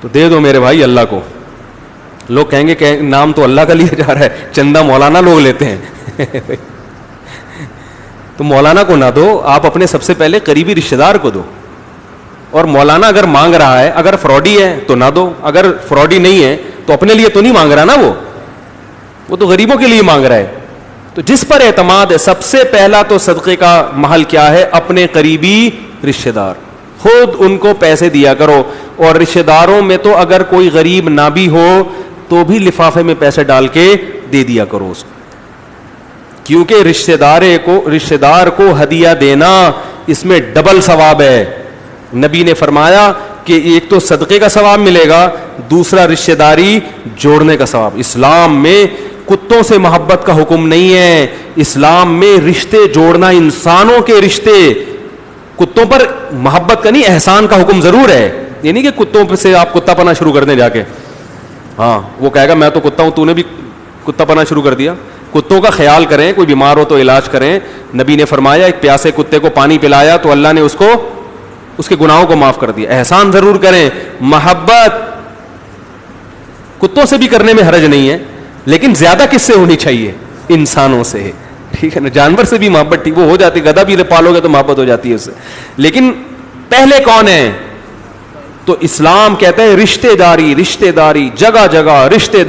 تو دے دو میرے بھائی اللہ کو. لوگ کہیں گے کہ نام تو اللہ کا لیا جا رہا ہے, چندہ مولانا لوگ لیتے ہیں. تو مولانا کو نہ دو, آپ اپنے سب سے پہلے قریبی رشتہ دار کو دو. اور مولانا اگر مانگ رہا ہے, اگر فراڈی ہے تو نہ دو, اگر فراڈی نہیں ہے تو اپنے لیے تو نہیں مانگ رہا نا, وہ تو غریبوں کے لیے مانگ رہا ہے. تو جس پر اعتماد ہے, سب سے پہلا تو صدقے کا محل کیا ہے, اپنے قریبی رشتہ دار, خود ان کو پیسے دیا کرو. اور رشتہ داروں میں تو اگر کوئی غریب نہ بھی ہو تو بھی لفافے میں پیسے ڈال کے دے دیا کرو اس کو, کیونکہ رشتہ دار کو ہدیہ دینا اس میں ڈبل ثواب ہے. نبی نے فرمایا کہ ایک تو صدقے کا ثواب ملے گا, دوسرا رشتہ داری جوڑنے کا ثواب. اسلام میں کتوں سے محبت کا حکم نہیں ہے, اسلام میں رشتے جوڑنا, انسانوں کے رشتے, کتوں پر محبت کا نہیں احسان کا حکم ضرور ہے. یہ نہیں کہ کتوں سے آپ کتا پنا شروع کر دیں جا کے, ہاں وہ کہے گا میں تو کتا ہوں, تو نے بھی کتا پنا شروع کر دیا. کتوں کا خیال کریں, کوئی بیمار ہو تو علاج کریں. نبی نے فرمایا ایک پیاسے کتے کو پانی پلایا تو اللہ نے اس کے گناہوں کو معاف کر دیا. احسان ضرور کریں, محبت کتوں سے بھی کرنے میں حرج نہیں ہے, لیکن زیادہ کس سے ہونی چاہیے, انسانوں سے, ٹھیک ہے نا. جانور سے بھی محبت ٹھیک وہ ہو جاتی, گدھا بھی پالو گے تو محبت ہو جاتی ہے اس سے, لیکن پہلے کون ہے؟ تو اسلام کہتا ہے رشتہ داری, جگہ جگہ رشتہ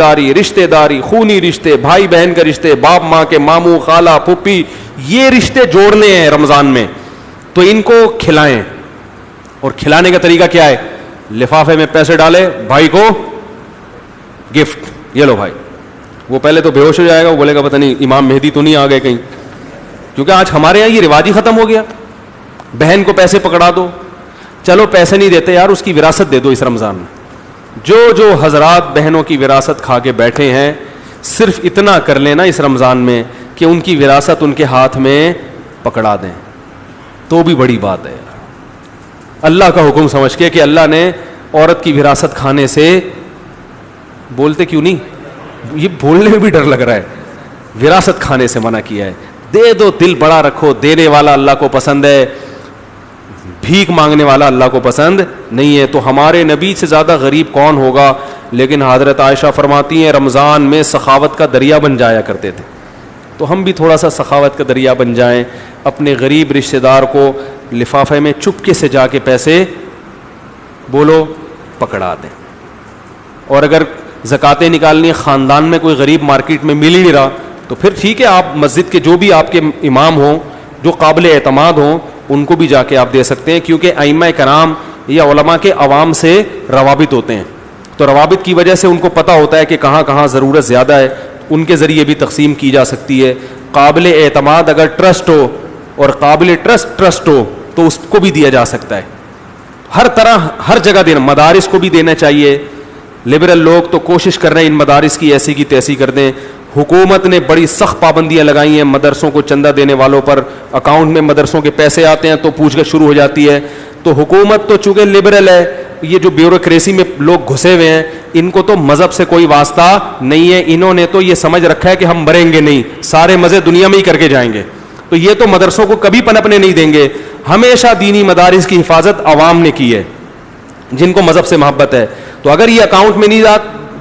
داری, خونی رشتے, بھائی بہن کے رشتے, باپ ماں کے, ماموں خالہ پھپھی, یہ رشتے جوڑنے ہیں رمضان میں. تو ان کو کھلائیں, اور کھلانے کا طریقہ کیا ہے؟ لفافے میں پیسے ڈالے, بھائی کو گفٹ, یہ لو بھائی. وہ پہلے تو بے ہوش ہو جائے گا, وہ بولے گا پتہ نہیں امام مہدی تو نہیں آ گئے کہیں, کیونکہ آج ہمارے یہاں یہ رواج ہی ختم ہو گیا. بہن کو پیسے پکڑا دو, چلو پیسے نہیں دیتے یار, اس کی وراثت دے دو اس رمضان میں. جو حضرات بہنوں کی وراثت کھا کے بیٹھے ہیں, صرف اتنا کر لینا اس رمضان میں کہ ان کی وراثت ان کے ہاتھ میں پکڑا دیں, تو بھی بڑی بات ہے. اللہ کا حکم سمجھ کے کہ اللہ نے عورت کی وراثت کھانے سے, بولتے کیوں نہیں, یہ بولنے میں بھی ڈر لگ رہا ہے, وراثت کھانے سے منع کیا ہے. دے دو, دل بڑا رکھو, دینے والا اللہ کو پسند ہے, بھیک مانگنے والا اللہ کو پسند نہیں ہے. تو ہمارے نبی سے زیادہ غریب کون ہوگا, لیکن حضرت عائشہ فرماتی ہیں رمضان میں سخاوت کا دریا بن جایا کرتے تھے. تو ہم بھی تھوڑا سا سخاوت کا دریا بن جائیں, اپنے غریب رشتہ دار کو لفافے میں چپکے سے جا کے پیسے بولو پکڑا دیں. اور اگر زکاتیں نکالنی خاندان میں کوئی غریب مارکیٹ میں مل ہی نہیں رہا تو پھر ٹھیک ہے, آپ مسجد کے جو بھی آپ کے امام ہوں جو قابل اعتماد ہوں ان کو بھی جا کے آپ دے سکتے ہیں, کیونکہ ائمہ کرام یا علماء کے عوام سے روابط ہوتے ہیں. تو روابط کی وجہ سے ان کو پتہ ہوتا ہے کہ کہاں کہاں ضرورت زیادہ ہے, ان کے ذریعے بھی تقسیم کی جا سکتی ہے. قابل اعتماد اگر ٹرسٹ ہو, اور قابل ٹرسٹ ہو تو اس کو بھی دیا جا سکتا ہے. ہر طرح ہر جگہ دینا, مدارس کو بھی دینا چاہیے. لبرل لوگ تو کوشش کر رہے ہیں ان مدارس کی ایسی کی تیسی کر دیں. حکومت نے بڑی سخت پابندیاں لگائی ہیں مدرسوں کو چندہ دینے والوں پر. اکاؤنٹ میں مدرسوں کے پیسے آتے ہیں تو پوچھ گچھ شروع ہو جاتی ہے. تو حکومت تو چونکہ لبرل ہے, یہ جو بیوروکریسی میں لوگ گھسے ہوئے ہیں ان کو تو مذہب سے کوئی واسطہ نہیں ہے. انہوں نے تو یہ سمجھ رکھا ہے کہ ہم مریں گے نہیں, سارے مزے دنیا میں ہی کر کے جائیں گے. تو یہ تو مدرسوں کو کبھی پنپنے نہیں دیں گے. ہمیشہ دینی مدارس کی حفاظت عوام نے کی ہے جن کو مذہب سے محبت ہے. تو اگر یہ اکاؤنٹ میں نہیں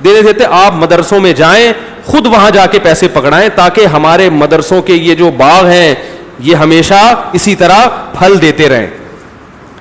دینے دیتے, آپ مدرسوں میں جائیں, خود وہاں جا کے پیسے پکڑائیں تاکہ ہمارے مدرسوں کے یہ جو باغ ہیں یہ ہمیشہ اسی طرح پھل دیتے رہیں,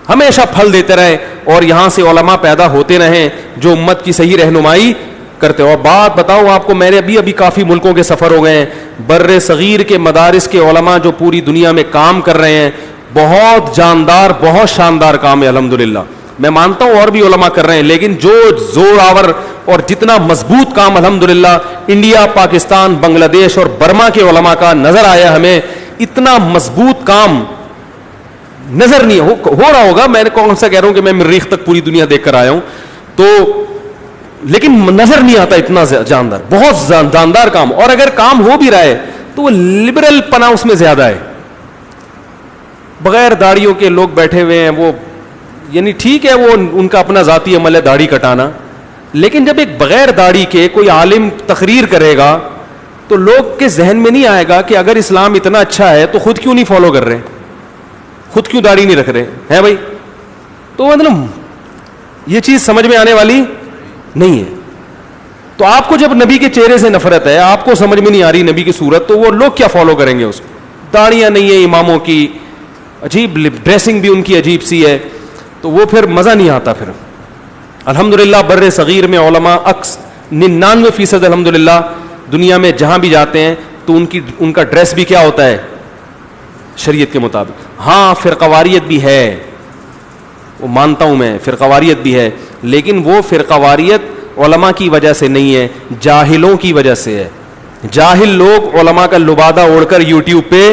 ہمیشہ پھل دیتے رہیں, اور یہاں سے علماء پیدا ہوتے رہیں جو امت کی صحیح رہنمائی کرتے ہو. اور بات بتاؤں آپ کو, میرے ابھی کافی ملکوں کے سفر ہو گئے ہیں. بر صغیر کے مدارس کے علماء جو پوری دنیا میں کام کر رہے ہیں, بہت جاندار, بہت شاندار کام ہے الحمدللہ. میں مانتا ہوں اور بھی علماء کر رہے ہیں, لیکن جو زور آور اور جتنا مضبوط کام الحمدللہ انڈیا, پاکستان, بنگلہ دیش اور برما کے علماء کا نظر آیا ہمیں, اتنا مضبوط کام نظر نہیں ہو رہا ہوگا. میں نے کون سا کہہ رہا ہوں کہ میں مریخ تک پوری دنیا دیکھ کر آیا ہوں, تو لیکن نظر نہیں آتا اتنا جاندار, بہت جاندار کام. اور اگر کام ہو بھی رہا ہے تو وہ لبرل پنا اس میں زیادہ ہے. بغیر داڑھیوں کے لوگ بیٹھے ہوئے ہیں, وہ یعنی ٹھیک ہے وہ ان کا اپنا ذاتی عمل ہے داڑھی کٹانا, لیکن جب ایک بغیر داڑھی کے کوئی عالم تقریر کرے گا تو لوگ کے ذہن میں نہیں آئے گا کہ اگر اسلام اتنا اچھا ہے تو خود کیوں نہیں فالو کر رہے, خود کیوں داڑھی نہیں رکھ رہے ہیں بھائی. تو مطلب یہ چیز سمجھ میں آنے والی نہیں ہے. تو آپ کو جب نبی کے چہرے سے نفرت ہے, آپ کو سمجھ میں نہیں آ رہی نبی کی صورت, تو وہ لوگ کیا فالو کریں گے اس کو. داڑیاں نہیں ہیں اماموں کی, عجیب ڈریسنگ بھی ان کی عجیب سی ہے, تو وہ پھر مزہ نہیں آتا. پھر الحمدللہ بر صغیر میں علماء 99% الحمدللہ دنیا میں جہاں بھی جاتے ہیں تو ان کا ڈریس بھی کیا ہوتا ہے, شریعت کے مطابق. ہاں فرقواریت بھی ہے, وہ مانتا ہوں میں, فرقواریت بھی ہے, لیکن وہ فرقواریت علماء کی وجہ سے نہیں ہے, جاہلوں کی وجہ سے ہے. جاہل لوگ علماء کا لبادہ اوڑھ کر یوٹیوب پہ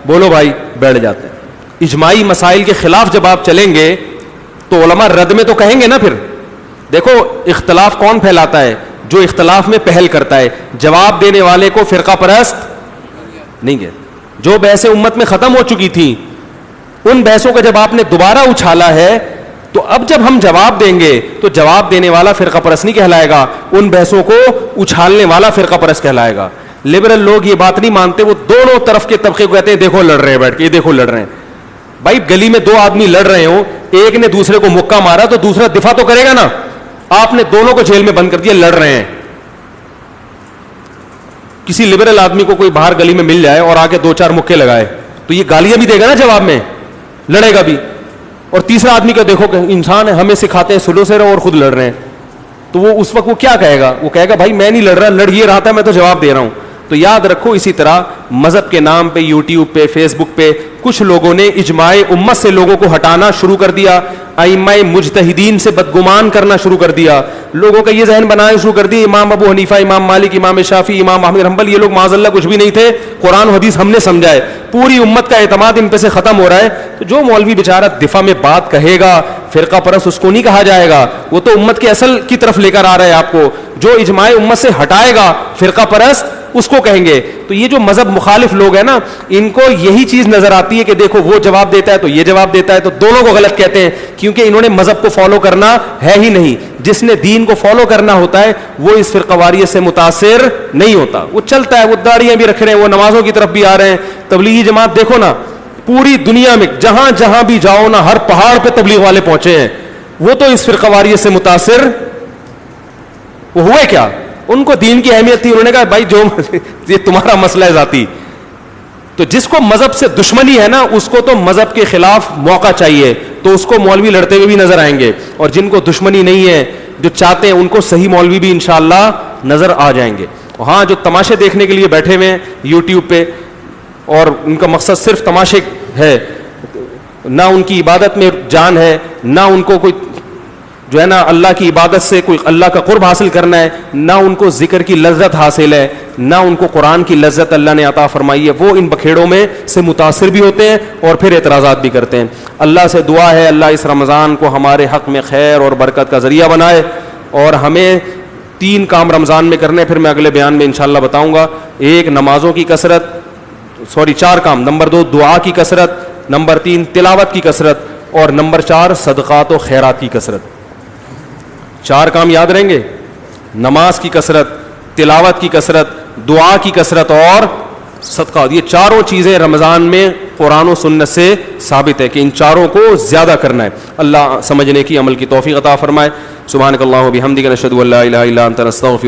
بولو بھائی بیٹھ جاتے ہیں. اجماعی مسائل کے خلاف جب آپ چلیں گے تو علماء رد میں تو کہیں گے نا. پھر دیکھو اختلاف کون پھیلاتا ہے, جو اختلاف میں پہل کرتا ہے. جواب دینے والے کو فرقہ پرست نہیں کہتے. جو بحثیں امت میں ختم ہو چکی تھیں ان بحثوں کا جب آپ نے دوبارہ اچھالا ہے, تو اب جب ہم جواب دیں گے تو جواب دینے والا فرقہ پرست نہیں کہلائے گا, ان بحثوں کو اچھالنے والا فرقہ پرست کہلائے گا. لبرل لوگ یہ بات نہیں مانتے, وہ دونوں طرف کے طبقے کو کہتے ہیں دیکھو لڑ رہے ہیں بیٹھ کے, یہ دیکھو لڑ رہے ہیں. بھائی گلی میں دو آدمی لڑ رہے ہوں, ایک نے دوسرے کو مکہ مارا تو دوسرا دفاع تو کرے گا نا. آپ نے دونوں کو جیل میں بند کر دیا, لڑ رہے ہیں. کسی لبرل آدمی کو کوئی باہر گلی میں مل جائے اور آ کے 2-4 مکے لگائے تو یہ گالیاں بھی دے گا نا جواب میں, لڑے گا بھی. اور تیسرا آدمی کا دیکھو کہ انسان ہے, ہمیں سکھاتے ہیں سلو سے رہو اور خود لڑ رہے ہیں, تو وہ اس وقت وہ کیا کہے گا, وہ کہے گا بھائی میں نہیں لڑ رہا, لڑ یہ رہا تھا, میں تو جواب دے رہا ہوں. تو یاد رکھو اسی طرح مذہب کے نام پہ یوٹیوب پہ فیس بک پہ کچھ لوگوں نے اجماع امت سے لوگوں کو ہٹانا شروع کر دیا, ائمہ مجتہدین سے بدگمان کرنا شروع کر دیا, لوگوں کا یہ ذہن بنانا شروع کر دیا امام ابو حنیفہ, امام مالک, امام شافعی, امام احمد حنبل یہ لوگ معاذ اللہ کچھ بھی نہیں تھے, قرآن و حدیث ہم نے سمجھائے. پوری امت کا اعتماد ان پہ سے ختم ہو رہا ہے. تو جو مولوی بیچارہ دفاع میں بات کہے گا فرقہ پرست اس کو نہیں کہا جائے گا, وہ تو امت کے اصل کی طرف لے کر آ رہا ہے آپ کو. جو اجماع امت سے ہٹائے گا فرقہ پرست اس کو کہیں گے. تو یہ جو مذہب مخالف لوگ ہیں نا, ان کو یہی چیز نظر آتی ہے کہ دیکھو وہ جواب دیتا ہے تو یہ جواب دیتا ہے, تو دونوں کو غلط کہتے ہیں, کیونکہ انہوں نے مذہب کو فالو کرنا ہے ہی نہیں. جس نے دین کو فالو کرنا ہوتا ہے وہ اس فرقواریت سے متاثر نہیں ہوتا, وہ چلتا ہے, وہ داڑیاں بھی رکھ رہے ہیں, وہ نمازوں کی طرف بھی آ رہے ہیں. تبلیغی جماعت دیکھو نا, پوری دنیا میں جہاں جہاں بھی جاؤ نا, ہر پہاڑ پہ تبلیغ والے پہنچے ہیں, وہ تو اس فرقواریت سے متاثر وہ ہوئے کیا, ان کو دین کی اہمیت تھی, انہوں نے کہا بھائی جو یہ تمہارا مسئلہ ہے ذاتی. تو جس کو مذہب سے دشمنی ہے نا اس کو تو مذہب کے خلاف موقع چاہیے, تو اس کو مولوی لڑتے ہوئے بھی نظر آئیں گے, اور جن کو دشمنی نہیں ہے جو چاہتے ہیں ان کو صحیح مولوی بھی انشاءاللہ نظر آ جائیں گے. ہاں جو تماشے دیکھنے کے لیے بیٹھے ہوئے ہیں یوٹیوب پہ اور ان کا مقصد صرف تماشے ہے, نہ ان کی عبادت میں جان ہے, نہ ان کو کوئی جو ہے نا اللہ کی عبادت سے کوئی اللہ کا قرب حاصل کرنا ہے، نہ ان کو ذکر کی لذت حاصل ہے، نہ ان کو قرآن کی لذت اللہ نے عطا فرمائی ہے، وہ ان بکھیڑوں میں سے متاثر بھی ہوتے ہیں اور پھر اعتراضات بھی کرتے ہیں. اللہ سے دعا ہے اللہ اس رمضان کو ہمارے حق میں خیر اور برکت کا ذریعہ بنائے، اور ہمیں 3 کام رمضان میں کرنے، پھر میں اگلے بیان میں انشاءاللہ بتاؤں گا. ایک نمازوں کی کثرت، 4 کام. نمبر 2 دعا کی کثرت، نمبر 3 تلاوت کی کثرت، اور نمبر 4 صدقات و خیرات کی کثرت. 4 کام یاد رہیں گے، نماز کی کثرت، تلاوت کی کثرت، دعا کی کثرت اور صدقات. یہ چاروں چیزیں رمضان میں قرآن و سنت سے ثابت ہے کہ ان چاروں کو زیادہ کرنا ہے. اللہ سمجھنے کی عمل کی توفیق عطا فرمائے. سبحانک اللہم و بحمدک، نشہد ان لا الہ الا انت، نستغفرک.